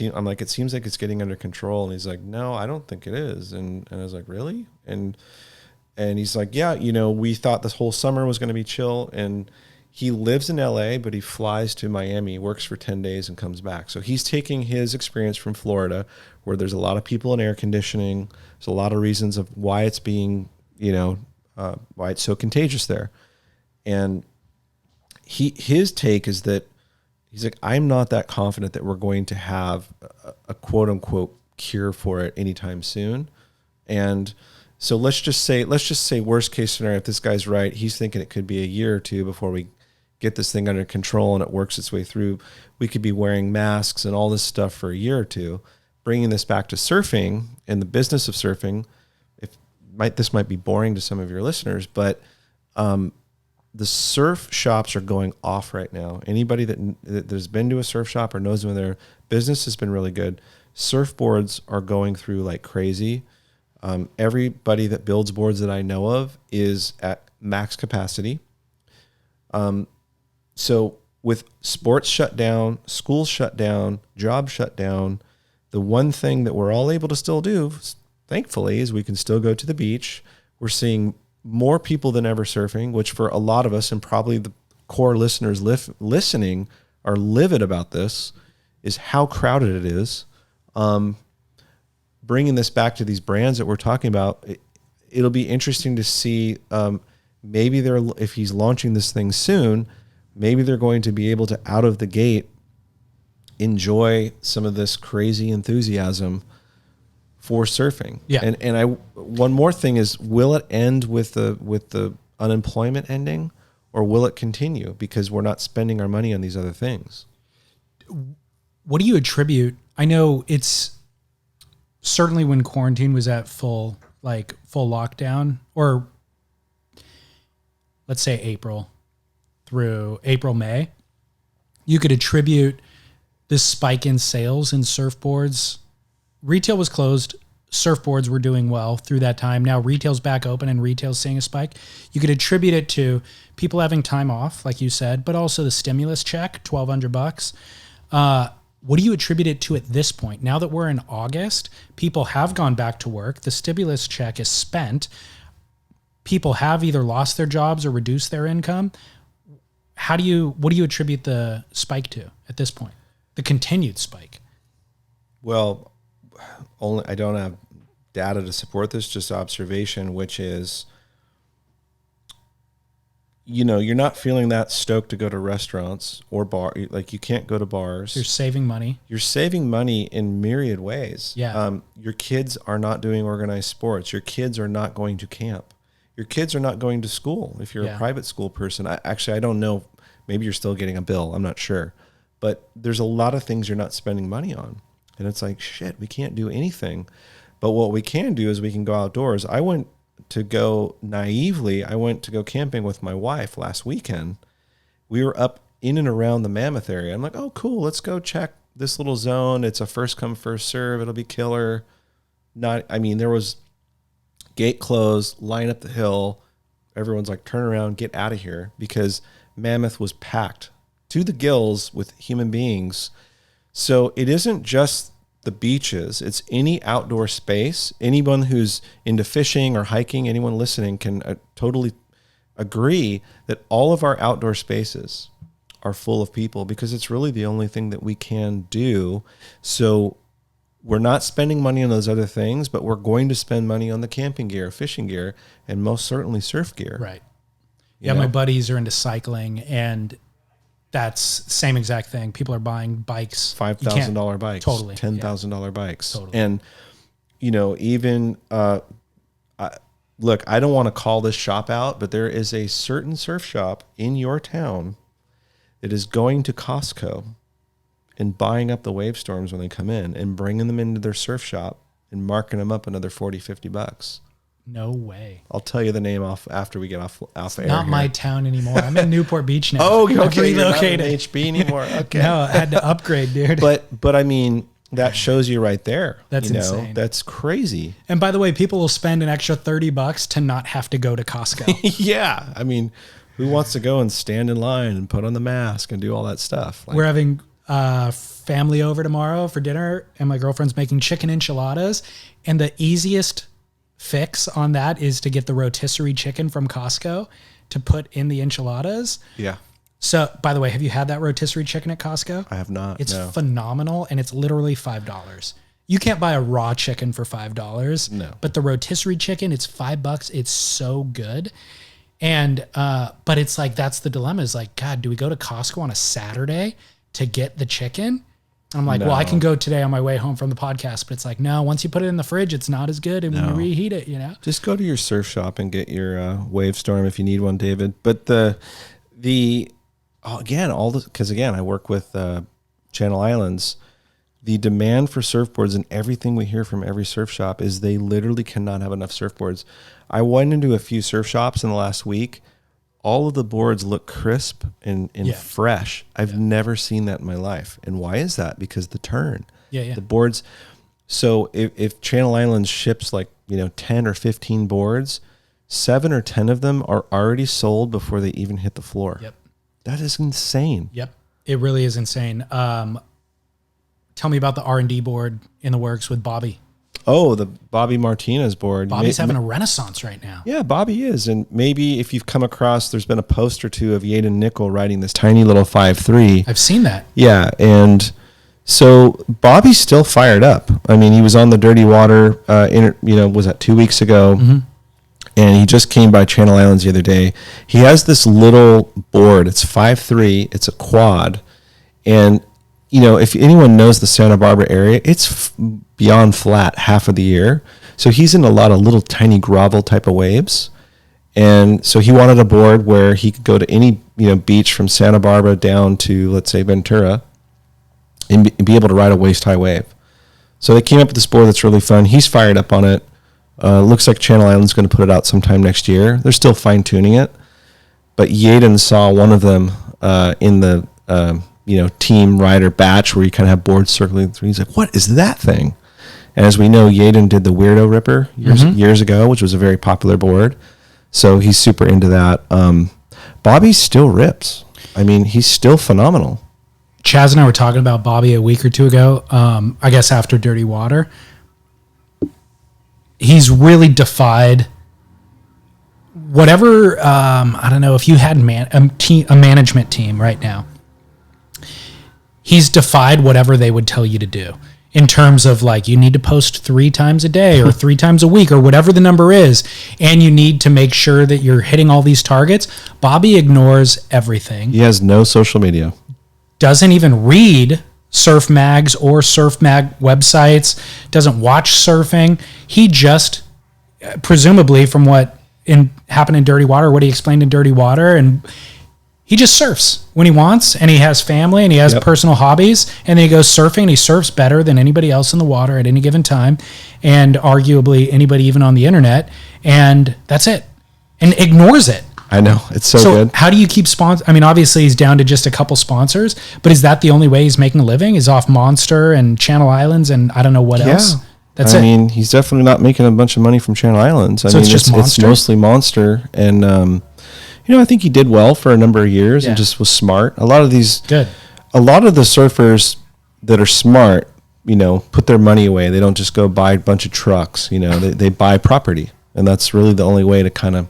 seems like it's getting under control. And he's like, no, I don't think it is. And I was like, really? And he's like, yeah, we thought this whole summer was going to be chill. And he lives in LA, but he flies to Miami, works for 10 days and comes back. So he's taking his experience from Florida, where there's a lot of people in air conditioning. There's a lot of reasons of why it's being, why it's so contagious there. And his take is that he's like, I'm not that confident that we're going to have a quote unquote cure for it anytime soon. And so let's just say worst case scenario, if this guy's right, he's thinking it could be a year or two before we get this thing under control and it works its way through. We could be wearing masks and all this stuff for a year or two. Bringing this back to surfing and the business of surfing, this might be boring to some of your listeners, but the surf shops are going off right now. Anybody that's been to a surf shop or knows when their business has been really good. Surfboards are going through like crazy. Everybody that builds boards that I know of is at max capacity. So with sports shut down, schools shut down, jobs shut down, the one thing that we're all able to still do, thankfully, is we can still go to the beach. We're seeing more people than ever surfing, which for a lot of us, and probably the core listeners listening are livid about this, is how crowded it is. Bringing this back to these brands that we're talking about, it'll be interesting to see maybe if he's launching this thing soon, maybe they're going to be able to out of the gate enjoy some of this crazy enthusiasm for surfing. Yeah. And one more thing is, will it end with the unemployment ending, or will it continue because we're not spending our money on these other things? What do you attribute? I know it's certainly when quarantine was at full lockdown, or let's say April through May, you could attribute this spike in sales in surfboards. Retail was closed. Surfboards were doing well through that time. Now retail's back open and retail's seeing a spike. You could attribute it to people having time off, like you said, but also the stimulus check, $1,200. What do you attribute it to at this point? Now that we're in August, people have gone back to work. The stimulus check is spent. People have either lost their jobs or reduced their income. What do you attribute the spike to at this point? The continued spike? Well, I don't have data to support this, just observation, which is, you're not feeling that stoked to go to restaurants or bar. Like, you can't go to bars. You're saving money. You're saving money in myriad ways. Yeah. Your kids are not doing organized sports. Your kids are not going to camp. Your kids are not going to school. If you're a private school person, I don't know. Maybe you're still getting a bill. I'm not sure. But there's a lot of things you're not spending money on. And it's like, shit, we can't do anything. But what we can do is we can go outdoors. I went to go camping with my wife last weekend. We were up in and around the Mammoth area. I'm like, oh, cool. Let's go check this little zone. It's a first come, first serve. It'll be killer. There was gate closed, line up the hill. Everyone's like, turn around, get out of here, because Mammoth was packed to the gills with human beings. So it isn't just the beaches, it's any outdoor space. Anyone who's into fishing or hiking, anyone listening can totally agree that all of our outdoor spaces are full of people, because it's really the only thing that we can do. So we're not spending money on those other things, but we're going to spend money on the camping gear, fishing gear, and most certainly surf gear. Right. Yeah, my buddies are into cycling, and that's the same exact thing. People are buying bikes, $5,000 bikes, totally $10,000 bikes. Totally. And, even, look, I don't want to call this shop out, but there is a certain surf shop in your town that is going to Costco and buying up the wave storms when they come in and bringing them into their surf shop and marking them up another $40-$50. No way. I'll tell you the name off after we get off air. Not my town anymore. I'm in Newport Beach now. Oh, okay. I've relocated. You're not in HB anymore. Okay. No, I had to upgrade, dude. But that shows you right there. That's insane. That's crazy. And by the way, people will spend an extra $30 to not have to go to Costco. Yeah. Who wants to go and stand in line and put on the mask and do all that stuff? We're having family over tomorrow for dinner, and my girlfriend's making chicken enchiladas. And the easiest fix on that is to get the rotisserie chicken from Costco to put in the enchiladas. Yeah. So, by the way, have you had that rotisserie chicken at Costco? I have not. It's phenomenal, and it's literally $5. You can't buy a raw chicken for $5. No. But the rotisserie chicken, it's $5. It's so good. And but it's like, that's the dilemma, is like, God, do we go to Costco on a Saturday to get the chicken? I'm like, well, I can go today on my way home from the podcast, but it's like, no, once you put it in the fridge, it's not as good. And when you reheat it, Just go to your surf shop and get your wave storm if you need one, David. But because I work with Channel Islands, the demand for surfboards and everything we hear from every surf shop is they literally cannot have enough surfboards. I went into a few surf shops in the last week. all of the boards look crisp and fresh. I've never seen that in my life. And why is that? Because the turn. Yeah. The boards. So if Channel Islands ships like, 10 or 15 boards, 7 or 10 of them are already sold before they even hit the floor. Yep. That is insane. Yep. It really is insane. Tell me about the R&D board in the works with Bobby. Oh, the Bobby Martinez board. Bobby's having a renaissance right now. Yeah, Bobby is. And maybe if you've come across, there's been a post or two of Yaden Nickel riding this tiny little 5.3. I've seen that. Yeah, and so Bobby's still fired up. I mean, he was on the Dirty Water, was that 2 weeks ago? Mm-hmm. And he just came by Channel Islands the other day. He has this little board. It's 5.3. It's a quad. And, if anyone knows the Santa Barbara area, it's beyond flat half of the year. So he's in a lot of little tiny grovel type of waves. And so he wanted a board where he could go to any, beach from Santa Barbara down to, let's say, Ventura and be able to ride a waist-high wave. So they came up with this board that's really fun. He's fired up on it. Looks like Channel Island's going to put it out sometime next year. They're still fine-tuning it. But Yaden saw one of them in the, team rider batch where you kind of have boards circling through. He's like, what is that thing? And as we know, Yaden did the Weirdo Ripper years ago, which was a very popular board. So he's super into that. Bobby still rips. I mean, he's still phenomenal. Chaz and I were talking about Bobby a week or two ago, I guess after Dirty Water. He's really defied whatever, I don't know, if you had a management team right now, he's defied whatever they would tell you to do in terms of like, you need to post 3 times a day or 3 times a week or whatever the number is, and you need to make sure that you're hitting all these targets. Bobby ignores everything. He has no social media. Doesn't even read surf mags or surf mag websites, doesn't watch surfing. He just, presumably from what happened in Dirty Water, what he explained in Dirty Water, and he just surfs when he wants, and he has family and he has personal hobbies, and then he goes surfing and he surfs better than anybody else in the water at any given time, and arguably anybody even on the internet, and that's it, and ignores it. I know. It's so good. How do you keep sponsors? I mean, obviously he's down to just a couple sponsors, but is that the only way he's making a living? Is off Monster and Channel Islands and I don't know what else? That's it. I mean, he's definitely not making a bunch of money from Channel Islands. It's just Monster? It's mostly Monster. And, I think he did well for a number of years and just was smart. A lot of the surfers that are smart, put their money away. They don't just go buy a bunch of trucks. They buy property. And that's really the only way to kind of,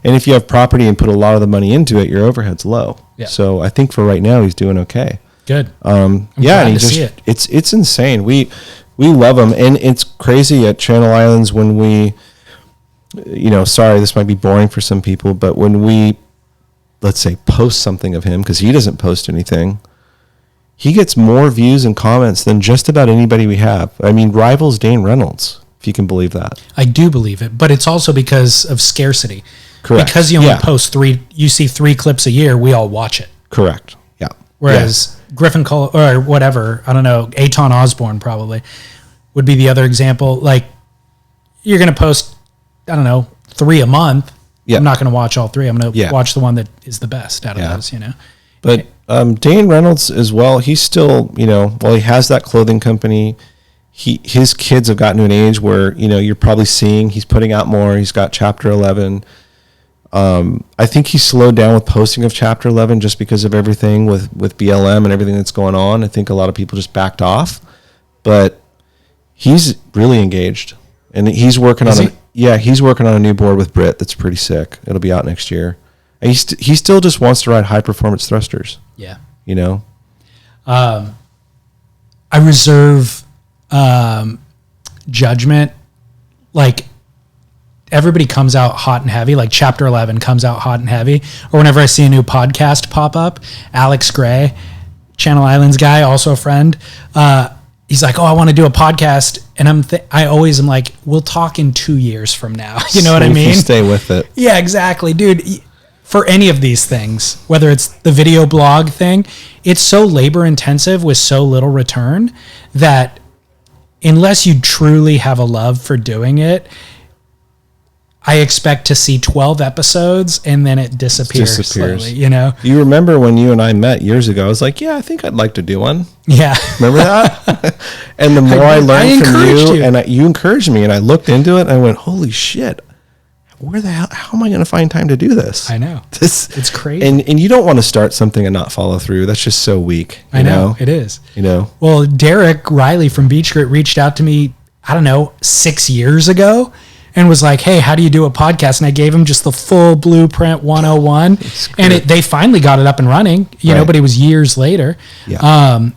and if you have property and put a lot of the money into it, your overhead's low. Yeah. So I think for right now, he's doing okay. Good. I'm glad to see it. It's insane. We love him. And it's crazy at Channel Islands when we, sorry, this might be boring for some people, but when we, let's say, post something of him, because he doesn't post anything, he gets more views and comments than just about anybody we have. I mean, rivals Dane Reynolds, if you can believe that. I do believe it, but it's also because of scarcity. Correct. Because you only post 3, you see 3 clips a year, we all watch it. Correct. Yeah. Whereas Griffin Cole or whatever, I don't know, Aton Osborne probably would be the other example. Like, you're going to post, I don't know, 3 a month. Yeah. I'm not going to watch all 3. I'm going to watch the one that is the best out of those, But Dane Reynolds as well, he's still, while he has that clothing company, his kids have gotten to an age where, you're probably seeing he's putting out more. He's got Chapter 11. I think he slowed down with posting of Chapter 11 just because of everything with BLM and everything that's going on. I think a lot of people just backed off, but he's really engaged, and he's working he's working on a new board with Britt that's pretty sick. It'll be out next year. And he still just wants to ride high performance thrusters. Yeah. I reserve judgment. Like, everybody comes out hot and heavy, like Chapter 11 comes out hot and heavy, or whenever I see a new podcast pop up, Alex Gray, Channel Islands guy, also a friend, he's like, oh, I want to do a podcast, and I always am like, we'll talk in 2 years from now. You know what I mean? Stay with it. Yeah, exactly, dude. For any of these things, whether it's the video blog thing, it's so labor intensive with so little return that unless you truly have a love for doing it, I expect to see 12 episodes and then it disappears. Slowly, you know? You remember when you and I met years ago, I was like, yeah, I think I'd like to do one. Yeah. Remember that? And the more I learned from you, and you encouraged me, and I looked into it, and I went, holy shit, where the hell, how am I going to find time to do this? I know. It's crazy. And you don't want to start something and not follow through. That's just so weak. I know. It is. You know? Well, Derek Riley from Beach Grit reached out to me, I don't know, 6 years ago and was like, hey, how do you do a podcast? And I gave him just the full blueprint 101. And they finally got it up and running, you know, but it was years later. Yeah.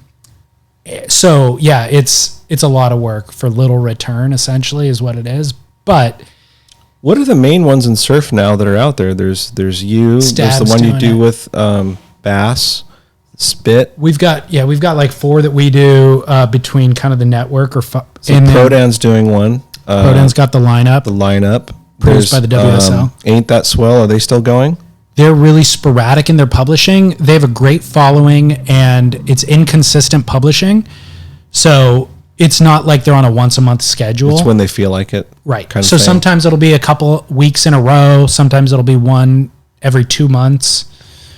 So yeah, it's a lot of work for little return, essentially, is what it is. But what are the main ones in surf now that are out there? There's you. There's the one you do with bass, spit. We've got like 4 that we do between kind of the network So Prodan's doing one. Prodan's got the lineup. Produced by the WSL. Ain't That Swell? Are they still going? They're really sporadic in their publishing. They have a great following, and it's inconsistent publishing. So it's not like they're on a once-a-month schedule. It's when they feel like it. Right. So sometimes it'll be a couple weeks in a row. Sometimes it'll be one every 2 months.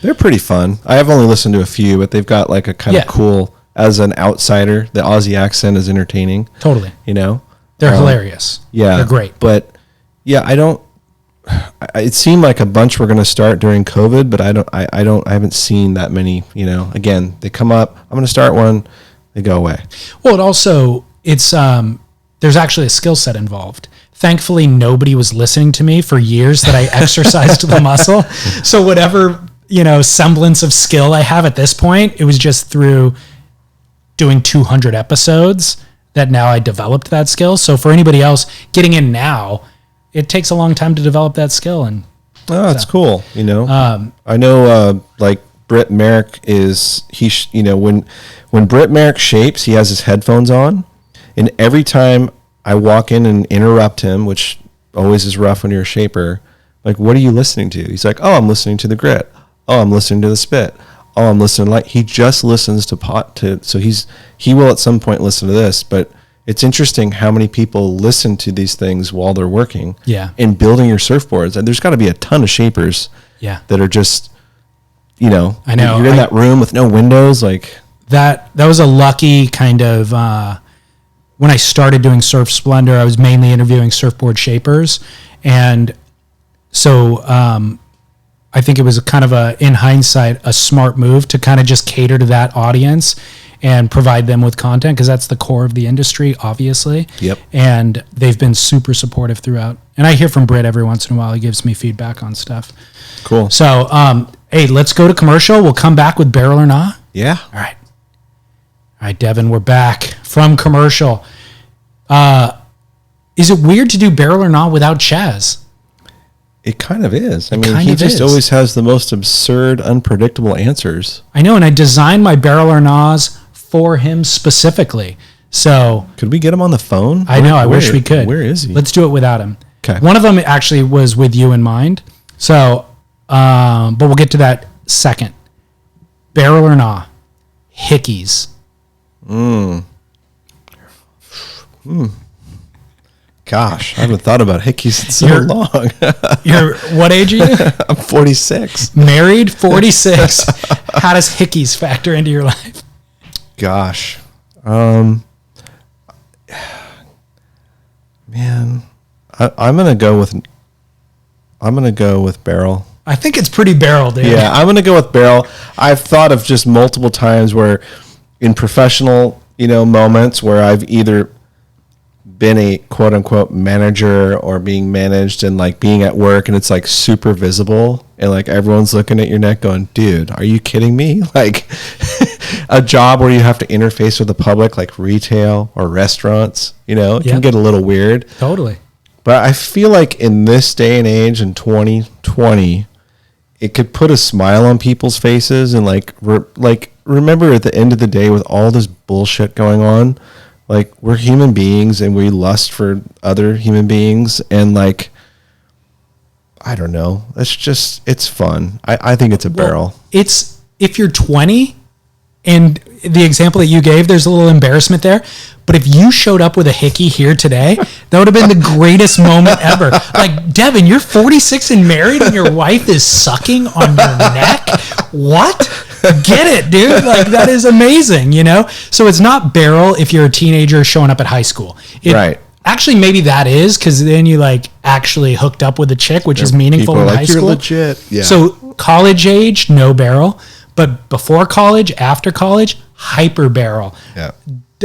They're pretty fun. I have only listened to a few, but they've got like a kind of cool, as an outsider, the Aussie accent is entertaining. Totally. You know? They're hilarious. Yeah. They're great. But yeah, it seemed like a bunch were going to start during COVID, but I haven't seen that many, you know. Again, they come up, I'm going to start one, they go away. Well, it's there's actually a skill set involved. Thankfully, nobody was listening to me for years that I exercised the muscle. So whatever, you know, semblance of skill I have at this point, it was just through doing 200 episodes that now I developed that skill. So for anybody else getting in now, it takes a long time to develop that skill. And that's cool. You know, I know, like Britt Merrick when Britt Merrick shapes, he has his headphones on, and every time I walk in and interrupt him, which always is rough when you're a shaper, like, what are you listening to? He's like, oh, I'm listening to the grit. Oh, I'm listening to the spit. Oh, I'm listening he just listens so he will at some point listen to this, but it's interesting how many people listen to these things while they're working. Yeah. And building your surfboards. And there's got to be a ton of shapers. Yeah. That are just, you know, I know. You're in that room with no windows, like that was a lucky kind of when I started doing Surf Splendor, I was mainly interviewing surfboard shapers, and so I think it was in hindsight, a smart move to kind of just cater to that audience and provide them with content, because that's the core of the industry, obviously. Yep. And they've been super supportive throughout. And I hear from Britt every once in a while. He gives me feedback on stuff. Cool. So, hey, let's go to commercial. We'll come back with Barrel or Nah. Yeah. All right, Devon, we're back from commercial. Is it weird to do Barrel or Nah without Chaz? It kind of is. I mean, he just always has the most absurd, unpredictable answers. I know, and I designed my Barrel or Nahs for him specifically. So could we get him on the phone? I know. I wish we could. Where is he? Let's do it without him. Okay. One of them actually was with you in mind. So, but we'll get to that second. Barrel or Nah, hickeys. Gosh, I haven't thought about hickeys in so long. You're what age are you? I'm 46. Married, 46. How does hickeys factor into your life? Gosh, man, I'm gonna go with barrel. I think it's pretty barrel, dude. Yeah, I'm gonna go with barrel. I've thought of just multiple times where, in professional, moments where I've either been a quote unquote manager or being managed, and like being at work and it's like super visible and like everyone's looking at your neck going, dude, are you kidding me? Like a job where you have to interface with the public, like retail or restaurants, it can get a little weird. Totally. But I feel like in this day and age in 2020, it could put a smile on people's faces and remember at the end of the day with all this bullshit going on, like we're human beings and we lust for other human beings, and like, I don't know. It's fun. I think it's a barrel. It's if you're 20 And the example that you gave, there's a little embarrassment there. But if you showed up with a hickey here today, that would have been the greatest moment ever. Like, Devon, you're 46 and married and your wife is sucking on your neck? What? Get it, dude. Like, that is amazing, you know? So it's not barrel if you're a teenager showing up at high school. Right. Actually, maybe that is, because then you like actually hooked up with a chick, which is meaningful in high school. You're legit. Yeah. So college age, no barrel. But before college, after college, hyper barrel. Yeah.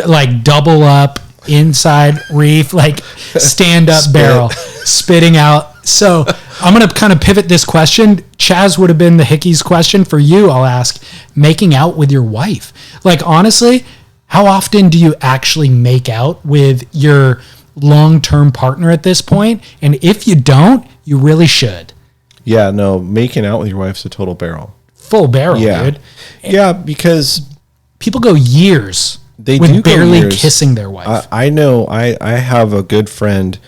Like double up, inside reef, like stand up barrel, spitting out. So I'm going to kind of pivot this question. Chaz would have been the hickeys question. For you, I'll ask, making out with your wife. Like, honestly, how often do you actually make out with your long-term partner at this point? And if you don't, you really should. Yeah, no, making out with your wife's a total barrel. Full barrel, Yeah. dude. Yeah, because People go years they with do go barely years. kissing their wife. I know. I have a good friend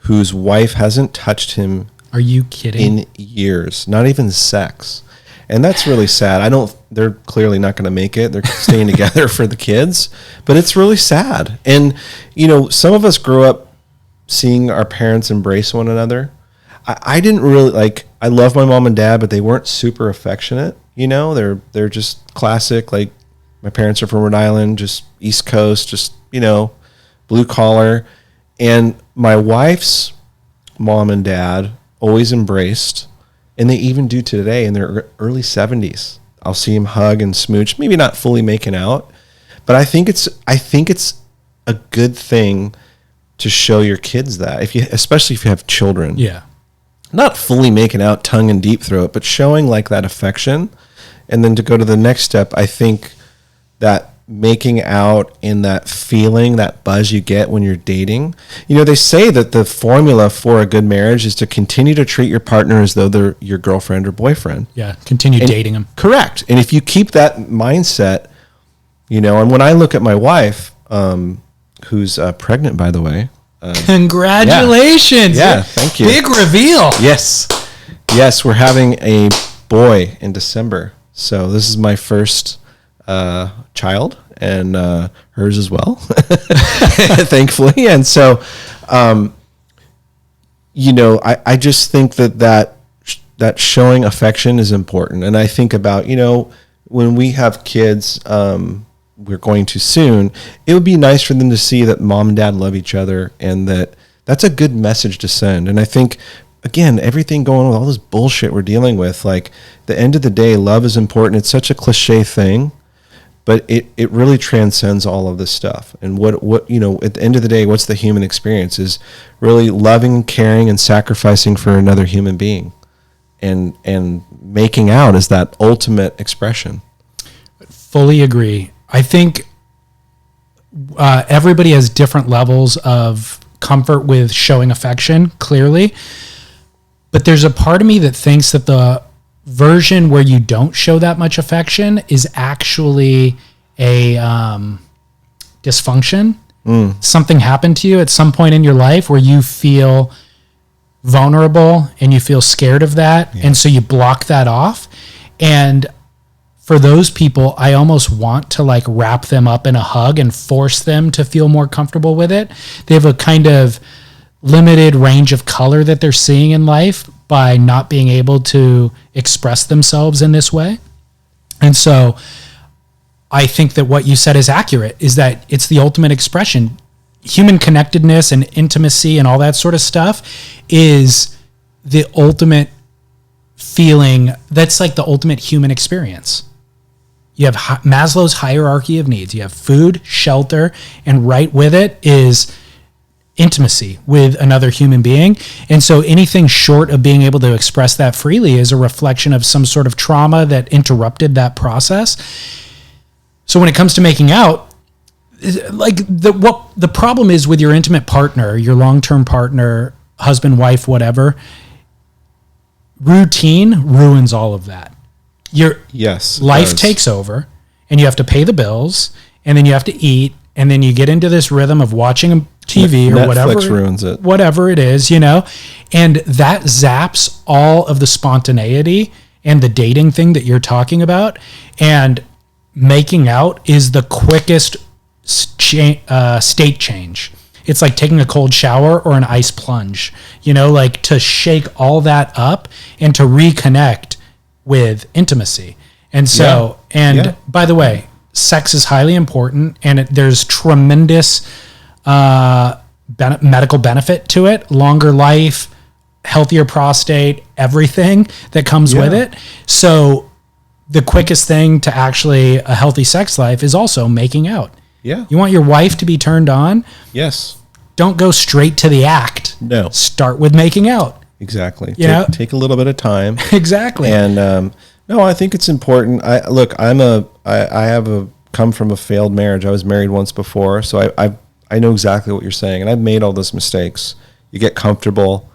whose wife hasn't touched him Are you kidding? in years, not even sex. And that's really sad. They're clearly not going to make it. They're staying together for the kids, but it's really sad. And, you know, some of us grew up seeing our parents embrace one another. I didn't really I love my mom and dad, but they weren't super affectionate. You know, they're just classic. Like, my parents are from Rhode Island, just East Coast, just, you know, blue collar. And my wife's mom and dad always embraced, and they even do today in their early 70s. I'll see them hug and smooch, maybe not fully making out, but I think it's a good thing to show your kids that, especially if you have children. Yeah. Not fully making out tongue and deep throat, but showing like that affection. And then to go to the next step, I think that making out and that feeling, that buzz you get when you're dating. You know, they say that the formula for a good marriage is to continue to treat your partner as though they're your girlfriend or boyfriend. Yeah. Continue dating them. Correct. And if you keep that mindset, you know, and when I look at my wife, who's pregnant, by the way. Congratulations. Yeah, thank you. Big reveal. Yes. Yes, we're having a boy in December. So this is my first child, and hers as well, thankfully. And so, you know, I just think that showing affection is important. And I think about, you know, when we have kids, we're going to soon, it would be nice for them to see that mom and dad love each other, and that's a good message to send. And I think, again, everything going on with all this bullshit we're dealing with, like, the end of the day, love is important. It's such a cliche thing, but it really transcends all of this stuff. And what you know, at the end of the day, what's the human experience is really loving, caring, and sacrificing for another human being. And making out is that ultimate expression. Fully agree. I think everybody has different levels of comfort with showing affection, clearly. But there's a part of me that thinks that the version where you don't show that much affection is actually a dysfunction. Something happened to you at some point in your life where you feel vulnerable and you feel scared of that. Yeah. And so you block that off. And for those people, I almost want to like wrap them up in a hug and force them to feel more comfortable with it. They have a kind of limited range of color that they're seeing in life by not being able to express themselves in this way. And so I think that what you said is accurate, is that it's the ultimate expression. Human connectedness and intimacy and all that sort of stuff is the ultimate feeling. That's like the ultimate human experience. You have Maslow's hierarchy of needs. You have food, shelter, and right with it is intimacy with another human being. And so anything short of being able to express that freely is a reflection of some sort of trauma that interrupted that process. So when it comes to making out, like what the problem is with your intimate partner, your long-term partner, husband, wife, whatever, routine ruins all of that. Your life takes over, and you have to pay the bills, and then you have to eat, and then you get into this rhythm of watching TV or Netflix whatever. Ruins it. Whatever it is, you know, and that zaps all of the spontaneity and the dating thing that you're talking about. And making out is the quickest state change. It's like taking a cold shower or an ice plunge, like to shake all that up and to reconnect with intimacy. And so, by the way, sex is highly important, and there's tremendous medical benefit to it, longer life, healthier prostate, everything that comes with it. So the quickest thing to actually a healthy sex life is also making out. Yeah. You want your wife to be turned on? Yes. Don't go straight to the act. No. Start with making out. Exactly. You Take a little bit of time. Exactly. And no, I think it's important. I have come from a failed marriage. I was married once before, so I know exactly what you're saying, and I've made all those mistakes. You get comfortable.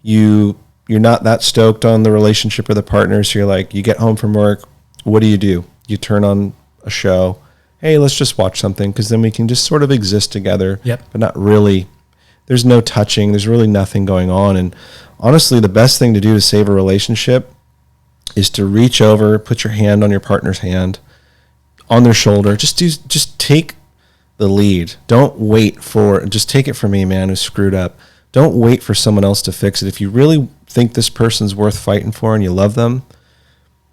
You're not that stoked on the relationship with the partner, so you're like, you get home from work, what do? You turn on a show. Hey, let's just watch something, because then we can just sort of exist together. Yep. But not really. There's no touching. There's really nothing going on. And honestly, the best thing to do to save a relationship is to reach over, put your hand on your partner's hand, on their shoulder. Just take the lead. Don't wait just take it from me, man, who's screwed up. Don't wait for someone else to fix it. If you really think this person's worth fighting for and you love them,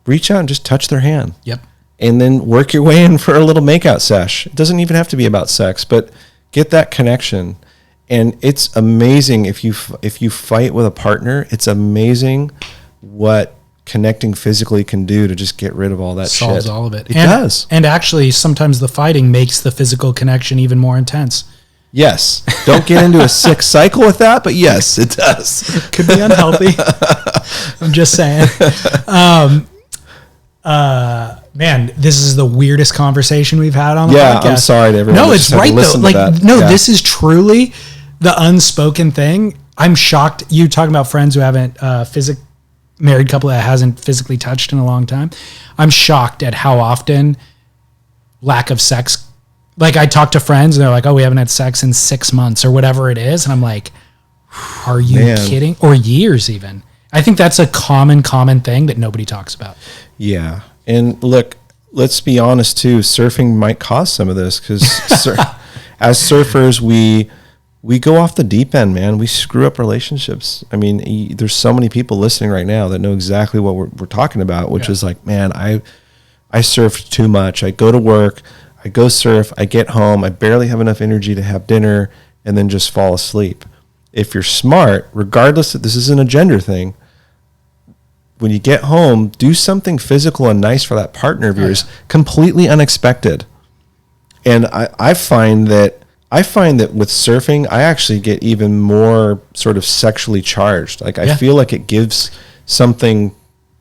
reach out and just touch their hand. Yep. And then work your way in for a little makeout sesh. It doesn't even have to be about sex, but get that connection. And it's amazing if you fight with a partner, it's amazing what connecting physically can do to just get rid of all that Solves shit. all of it. It does. And actually, sometimes the fighting makes the physical connection even more intense. Yes. Don't get into a sick cycle with that, but yes, it does. Could be unhealthy. I'm just saying. Man, this is the weirdest conversation we've had on the podcast. I'm sorry to everyone. No, it's right though. This is truly the unspoken thing. I'm shocked. You talking about friends who haven't married couple that hasn't physically touched in a long time. I'm shocked at how often lack of sex. Like I talk to friends and they're like, "Oh, we haven't had sex in 6 months or whatever it is," and I'm like, "Are you kidding?" Or years even. I think that's a common thing that nobody talks about. Yeah. And look, let's be honest too, surfing might cause some of this because as surfers, we go off the deep end, man. We screw up relationships. I mean, there's so many people listening right now that know exactly what we're talking about, which is like, man, I surf too much. I go to work, I go surf, I get home, I barely have enough energy to have dinner and then just fall asleep. If you're smart, regardless that this isn't a gender thing, when you get home, do something physical and nice for that partner of yours, completely unexpected. And I find that with surfing, I actually get even more sort of sexually charged. Like I feel like it gives something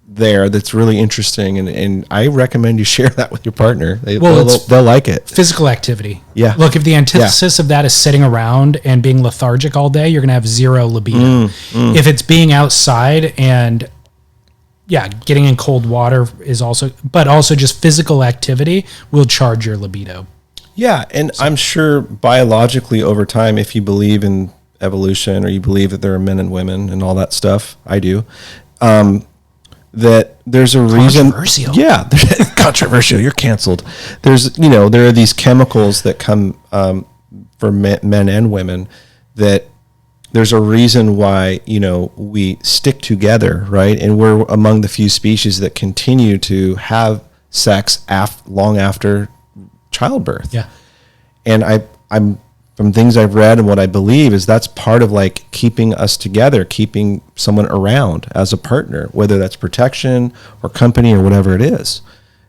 there that's really interesting, and I recommend you share that with your partner. They'll like it. Physical activity. Yeah. Look, if the antithesis of that is sitting around and being lethargic all day, you're going to have zero libido. If it's being outside and getting in cold water is also just physical activity will charge your libido. Yeah, and I'm sure biologically over time, if you believe in evolution or you believe that there are men and women and all that stuff, I do, that there's a reason. Controversial. Yeah, controversial. You're canceled. There are these chemicals that come for men and women that there's a reason why, we stick together, right? And we're among the few species that continue to have sex long after childbirth. Yeah. And I'm from things I've read and what I believe is that's part of like keeping us together, keeping someone around as a partner, whether that's protection or company or whatever it is.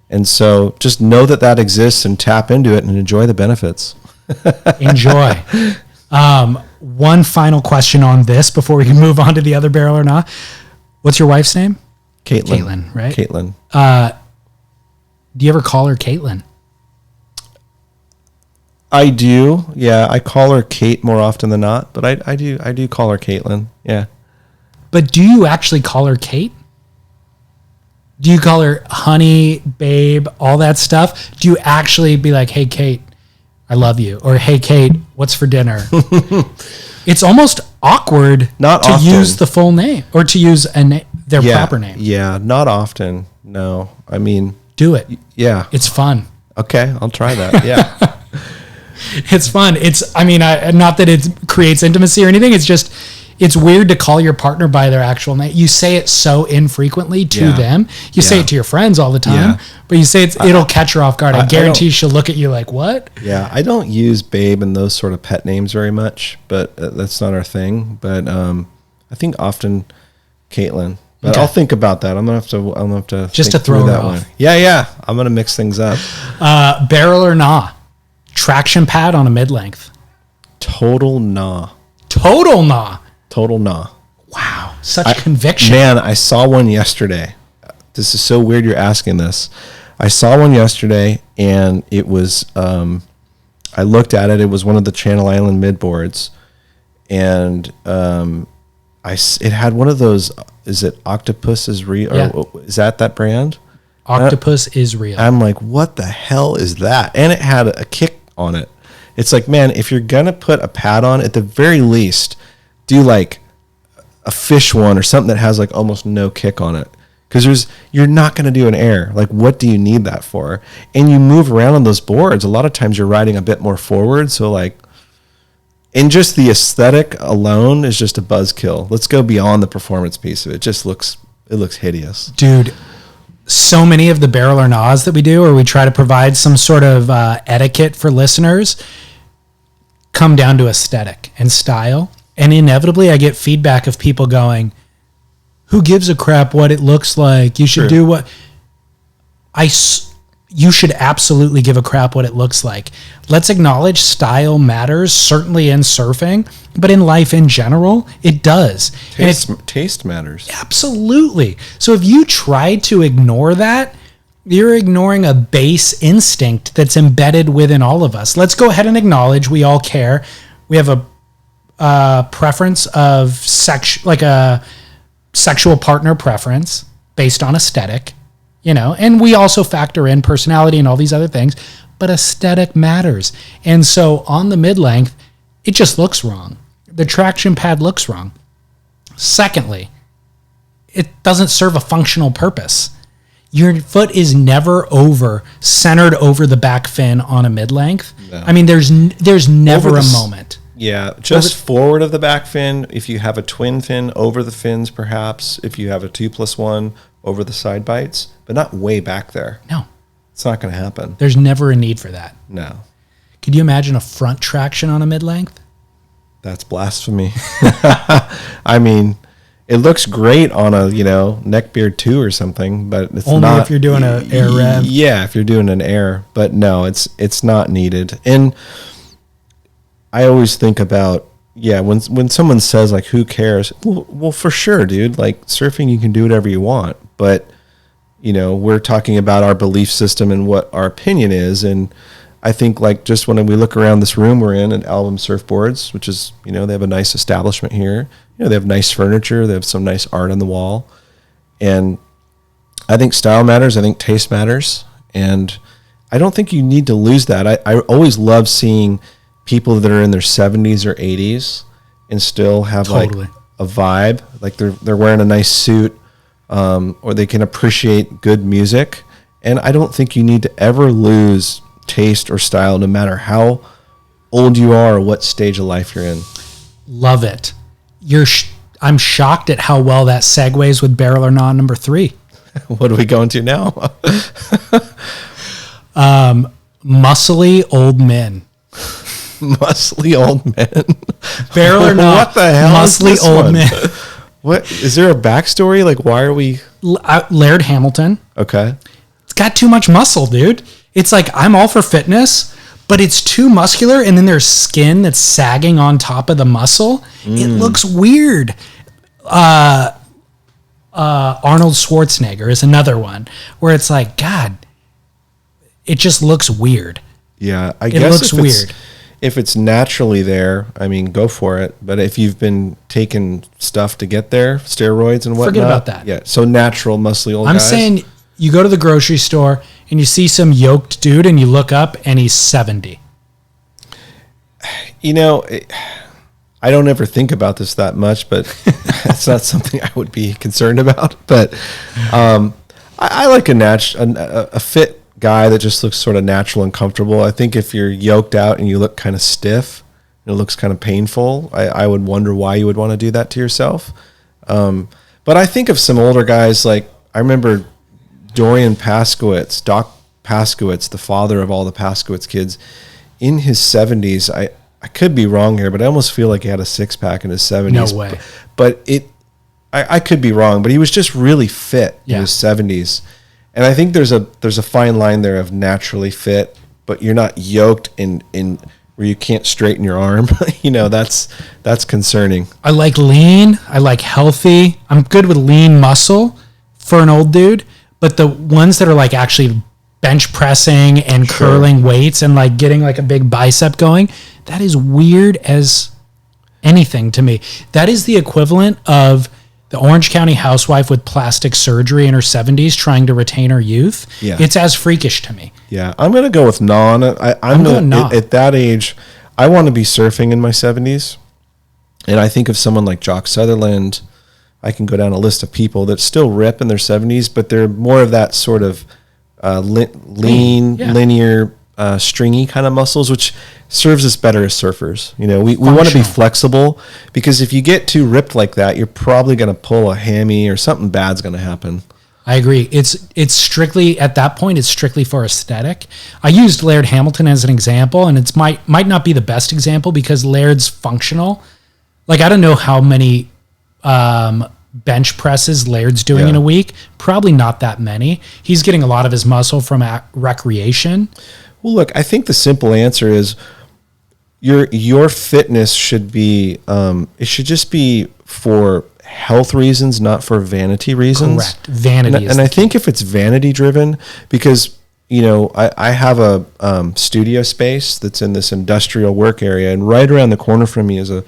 And so just know that exists and tap into it and enjoy the benefits. Enjoy. One final question on this before we can move on to the other barrel or not. What's your wife's name? Caitlin, right? Caitlin. Do you ever call her Caitlin? I do. Yeah. I call her Kate more often than not, but I do call her Caitlin. Yeah. But do you actually call her Kate? Do you call her honey, babe, all that stuff? Do you actually be like, "Hey, Kate, I love you," or "Hey, Kate, what's for dinner"? It's almost awkward to use the full name or to use their proper name. Yeah, not often. No, I mean, Do it. Yeah. It's fun. Okay, I'll try that. Yeah. It's fun. Not that it creates intimacy or anything. It's just, it's weird to call your partner by their actual name. You say it so infrequently to them. You say it to your friends all the time, but you say it'll catch her off guard. I guarantee she'll look at you like, what? Yeah, I don't use babe and those sort of pet names very much, but that's not our thing. But I think often Caitlin. But I'll think about that. I'm gonna have to just to throw that one. Yeah. I'm gonna mix things up. Barrel or nah? Traction pad on a mid-length. Total nah. Total nah. Total nah. Wow, such conviction. Man, I saw one yesterday. This is so weird you're asking this. I saw one yesterday, and it was, I looked at it. It was one of the Channel Island midboards, and it had one of those, is it Octopus is Real? Yeah. Or is that brand? Octopus is Real. I'm like, what the hell is that? And it had a kick on it. It's like, man, if you're going to put a pad on, at the very least, do like a fish one or something that has like almost no kick on it. Because you're not going to do an air. Like, what do you need that for? And you move around on those boards. A lot of times you're riding a bit more forward. So like, and just the aesthetic alone is just a buzzkill. Let's go beyond the performance piece of it. It looks hideous. Dude, so many of the barrel or nahs that we do, or we try to provide some sort of etiquette for listeners, come down to aesthetic and style. And inevitably I get feedback of people going, who gives a crap what it looks like? You should do what you should absolutely give a crap what it looks like. Let's acknowledge style matters, certainly in surfing, but in life in general, it does. Taste matters. Absolutely. So if you try to ignore that, you're ignoring a base instinct that's embedded within all of us. Let's go ahead and acknowledge we all care. We have a preference of like a sexual partner preference based on aesthetic, and we also factor in personality and all these other things, but aesthetic matters. And so on the mid-length, it just looks wrong. The traction pad looks wrong. Secondly, it doesn't serve a functional purpose. Your foot is never centered over the back fin on a mid-length. No. I mean, there's never a moment. Yeah, just forward of the back fin. If you have a twin fin, over the fins, perhaps. If you have a 2+1, over the side bites, but not way back there. No. It's not going to happen. There's never a need for that. No. Could you imagine a front traction on a mid-length? That's blasphemy. I mean, it looks great on a, neckbeard 2 or something, but it's only not. If you're doing an air rev. Yeah, if you're doing an air, but no, it's not needed. And I always think about, when someone says like, who cares? Well, for sure, dude. Like surfing, you can do whatever you want, but we're talking about our belief system and what our opinion is. And I think like just when we look around this room we're in at Album Surfboards, which is, they have a nice establishment here. They have nice furniture. They have some nice art on the wall. And I think style matters. I think taste matters. And I don't think you need to lose that. I always love seeing people that are in their 70s or 80s and still have like a vibe. Like they're wearing a nice suit, or they can appreciate good music. And I don't think you need to ever lose taste or style, no matter how old you are or what stage of life you're in. Love it. I'm shocked at how well that segues with barrel or nah number 3. What are we going to now? Muscly old men. Muscly old men. Barrel or nah? What the hell? Muscly is this old one? men. What is there a backstory? Like, why are we? Laird Hamilton. Okay. It's got too much muscle, dude. It's like, I'm all for fitness, but it's too muscular, and then there's skin that's sagging on top of the muscle. It looks weird. Arnold Schwarzenegger is another one where it's like, God, it just looks weird. Yeah, I it guess looks weird. If it's naturally there, I mean, go for it. But if you've been taking stuff to get there, steroids and whatnot, forget about that. Yeah, so natural, muscly old guys. I'm saying you go to the grocery store and you see some yoked dude and you look up and he's 70. I don't ever think about this that much, but it's not something I would be concerned about. But I like a fit guy that just looks sort of natural and comfortable. I think if you're yoked out and you look kind of stiff, and it looks kind of painful, I would wonder why you would want to do that to yourself. But I think of some older guys, like I remember Dorian Paskowitz, Doc Paskowitz, the father of all the Paskowitz kids, in his 70s. I could be wrong here, but I almost feel like he had a six-pack in his 70s. No way. But I could be wrong, but he was just really fit in his 70s. And I think there's a fine line there of naturally fit, but you're not yoked in where you can't straighten your arm. That's concerning. I like lean. I like healthy. I'm good with lean muscle for an old dude, but the ones that are like actually bench pressing and curling weights and like getting like a big bicep going, that is weird as anything to me. That is the equivalent of the Orange County housewife with plastic surgery in her 70s trying to retain her youth. Yeah. It's as freakish to me. Yeah, I'm going to go with non. I'm going nah. At that age, I want to be surfing in my 70s. And I think of someone like Jock Sutherland. I can go down a list of people that still rip in their 70s, but they're more of that sort of lean, linear, stringy kind of muscles, which serves us better as surfers. We want to be flexible, because if you get too ripped like that, you're probably going to pull a hammy or something bad's going to happen. I agree. It's strictly, at that point, it's strictly for aesthetic. I used Laird Hamilton as an example, and it might not be the best example because Laird's functional. Like, I don't know how many bench presses Laird's doing in a week. Probably not that many. He's getting a lot of his muscle from recreation. Well, look, I think the simple answer is your fitness should be, it should just be for health reasons, not for vanity reasons. Correct. Vanity and I think if it's vanity driven, because I have a studio space that's in this industrial work area, and right around the corner from me is a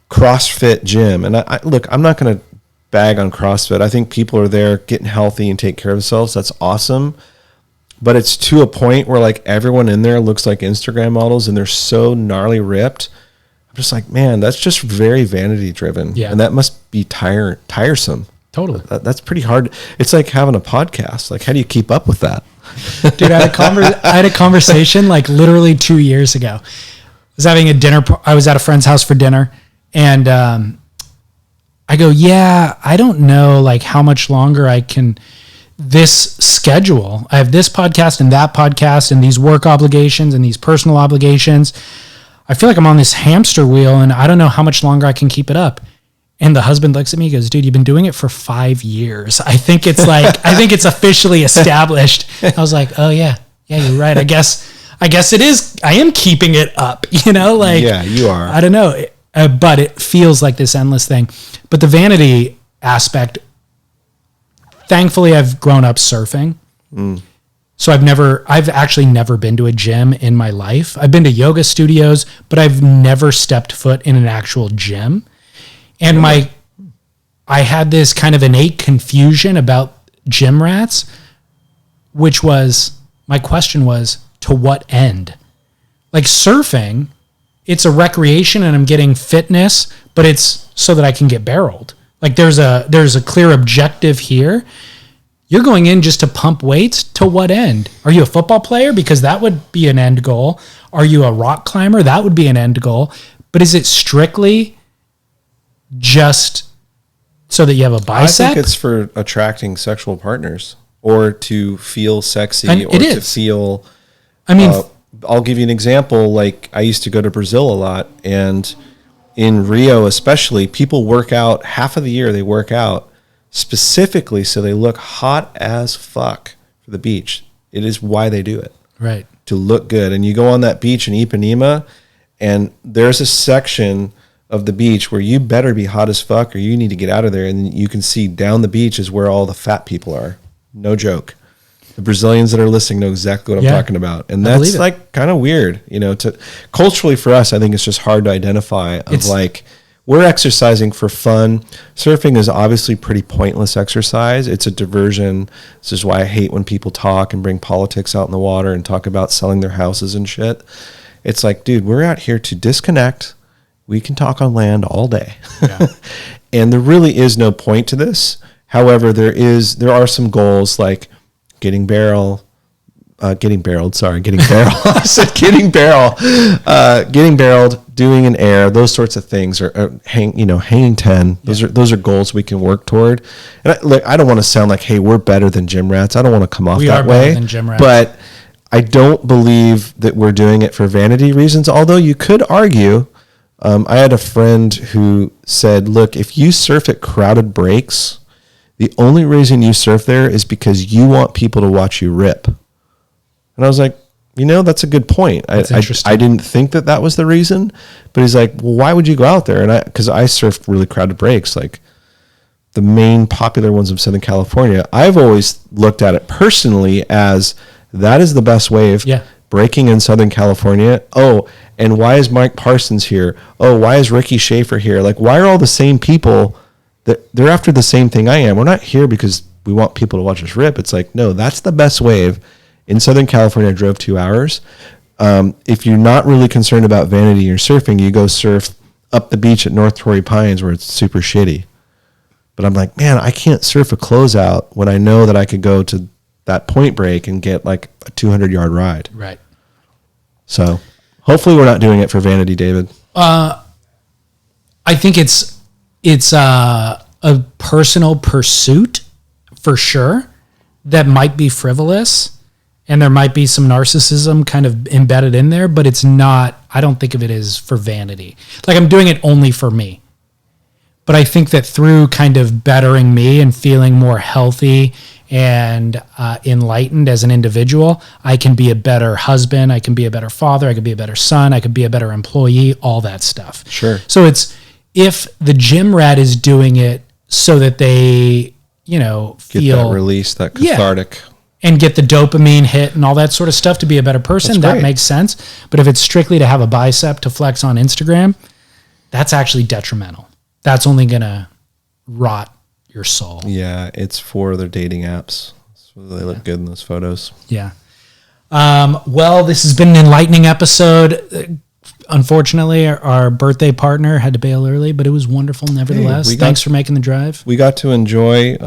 CrossFit gym. And I'm not going to bag on CrossFit. I think people are there getting healthy and take care of themselves. That's awesome. But it's to a point where like everyone in there looks like Instagram models and they're so gnarly ripped. I'm just like, man, that's just very vanity driven. Yeah. And that must be tiresome. Totally. That's pretty hard. It's like having a podcast. Like, how do you keep up with that? Dude, I had a conversation like literally 2 years ago. I was having a dinner. I was at a friend's house for dinner, and I go, yeah, I don't know like how much longer I can this schedule. I have this podcast and that podcast and these work obligations and these personal obligations. I feel like I'm on this hamster wheel and I don't know how much longer I can keep it up. And the husband looks at me and goes, dude, you've been doing it for 5 years. I think it's officially established. I was like, oh yeah, you're right. I guess it is. I am keeping it up, yeah, you are. I don't know. But it feels like this endless thing. But the vanity aspect, thankfully I've grown up surfing. So I've actually never been to a gym in my life. I've been to yoga studios, but I've never stepped foot in an actual gym. And I had this kind of innate confusion about gym rats, which was, my question was, to what end? Like surfing, it's a recreation and I'm getting fitness, but it's so that I can get barreled. Like there's a clear objective here. You're going in just to pump weights. To what end? Are you a football player? Because that would be an end goal. Are you a rock climber? That would be an end goal. But is it strictly just so that you have a bicep? I think it's for attracting sexual partners or to feel sexy or to feel... I mean... I'll give you an example. Like, I used to go to Brazil a lot, and in Rio especially, people work out, half of the year they work out specifically so they look hot as fuck for the beach. It is why they do it. Right. To look good. And you go on that beach in Ipanema, and there's a section of the beach where you better be hot as fuck or you need to get out of there, and you can see down the beach is where all the fat people are. No joke. The Brazilians that are listening know exactly what I'm talking about. And that's like kind of weird, to culturally for us, I think it's just hard to identify of like, we're exercising for fun. Surfing is obviously pretty pointless exercise. It's a diversion. This is why I hate when people talk and bring politics out in the water and talk about selling their houses and shit. It's like, dude, we're out here to disconnect. We can talk on land all day. Yeah. And there really is no point to this. However, there are some goals like getting barrel. I said getting barreled, doing an air, those sorts of things, or hanging 10. Those are goals we can work toward. And I don't want to sound like, hey, we're better than gym rats. I don't want to come off that way. Better than gym rats. But I don't believe that we're doing it for vanity reasons. Although you could argue, I had a friend who said, look, if you surf at crowded breaks, the only reason you surf there is because you want people to watch you rip. And I was like, that's a good point. I didn't think that was the reason, but he's like, well, why would you go out there? And because I surfed really crowded breaks, like the main popular ones of Southern California, I've always looked at it personally as that is the best wave breaking in Southern California. Oh, and why is Mike Parsons here? Oh, why is Ricky Schaefer here? Like, why are all the same people that they're after the same thing I am? We're not here because we want people to watch us rip. It's like, no, that's the best wave. In Southern California, I drove 2 hours. If you're not really concerned about vanity in your surfing, you go surf up the beach at North Torrey Pines where it's super shitty. But I'm like, man, I can't surf a closeout when I know that I could go to that point break and get like a 200-yard ride. Right. So hopefully we're not doing it for vanity, David. I think it's a personal pursuit for sure that might be frivolous. And there might be some narcissism kind of embedded in there, but it's not, I don't think of it as for vanity. Like I'm doing it only for me. But I think that through kind of bettering me and feeling more healthy and enlightened as an individual, I can be a better husband, I can be a better father, I can be a better son, I could be a better employee, all that stuff. Sure. So it's, if the gym rat is doing it so that they, feel... Get that release, that cathartic... and get the dopamine hit and all that sort of stuff to be a better person, that makes sense. But if it's strictly to have a bicep to flex on Instagram, that's actually detrimental. That's only going to rot your soul. Yeah, it's for their dating apps. So they look good in those photos. Yeah. Well, this has been an enlightening episode. Unfortunately, our birthday partner had to bail early, but it was wonderful nevertheless. Thanks for making the drive. We got to enjoy.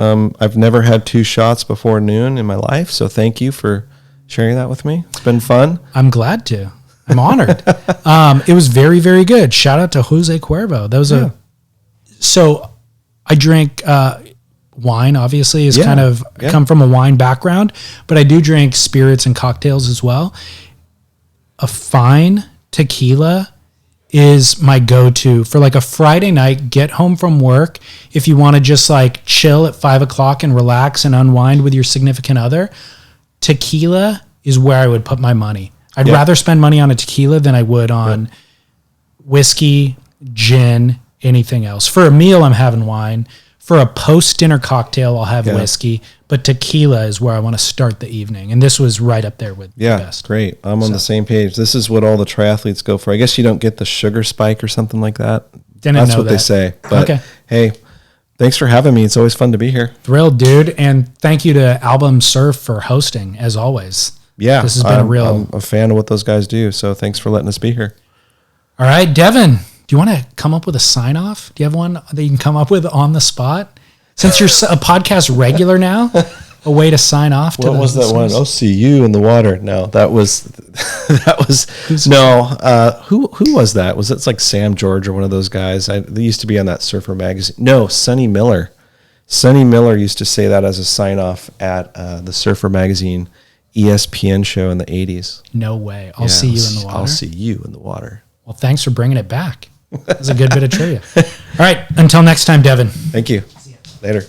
I've never had 2 shots before noon in my life, so thank you for sharing that with me. It's been fun. I'm glad to. I'm honored. It was very, very good. Shout out to Jose Cuervo. That was So I drink wine, obviously, is kind of come from a wine background, but I do drink spirits and cocktails as well. A fine tequila is my go-to for like a Friday night, get home from work. If you want to just like chill at 5 o'clock and relax and unwind with your significant other, tequila is where I would put my money. I'd rather spend money on a tequila than I would on whiskey, gin, anything else. For a meal, I'm having wine. For a post-dinner cocktail, I'll have whiskey. But tequila is where I want to start the evening. And this was right up there with the best. Great. I'm on the same page. This is what all the triathletes go for. I guess you don't get the sugar spike or something like that. That's what they say. But hey, thanks for having me. It's always fun to be here. Thrilled, dude. And thank you to Album Surf for hosting, as always. Yeah. This has been I'm a fan of what those guys do. So thanks for letting us be here. All right, Devon, do you want to come up with a sign-off? Do you have one that you can come up with on the spot? Since you're a podcast regular now, a way to sign off. What was that one? Oh, see you in the water. No, that was who was that? Was it like Sam George or one of those guys? They used to be on that Surfer magazine. No, Sonny Miller. Sonny Miller used to say that as a sign off at the Surfer magazine ESPN show in the 80s. No way. I'll see you in the water. I'll see you in the water. Well, thanks for bringing it back. That's a good bit of trivia. All right. Until next time, Devon. Thank you. Later.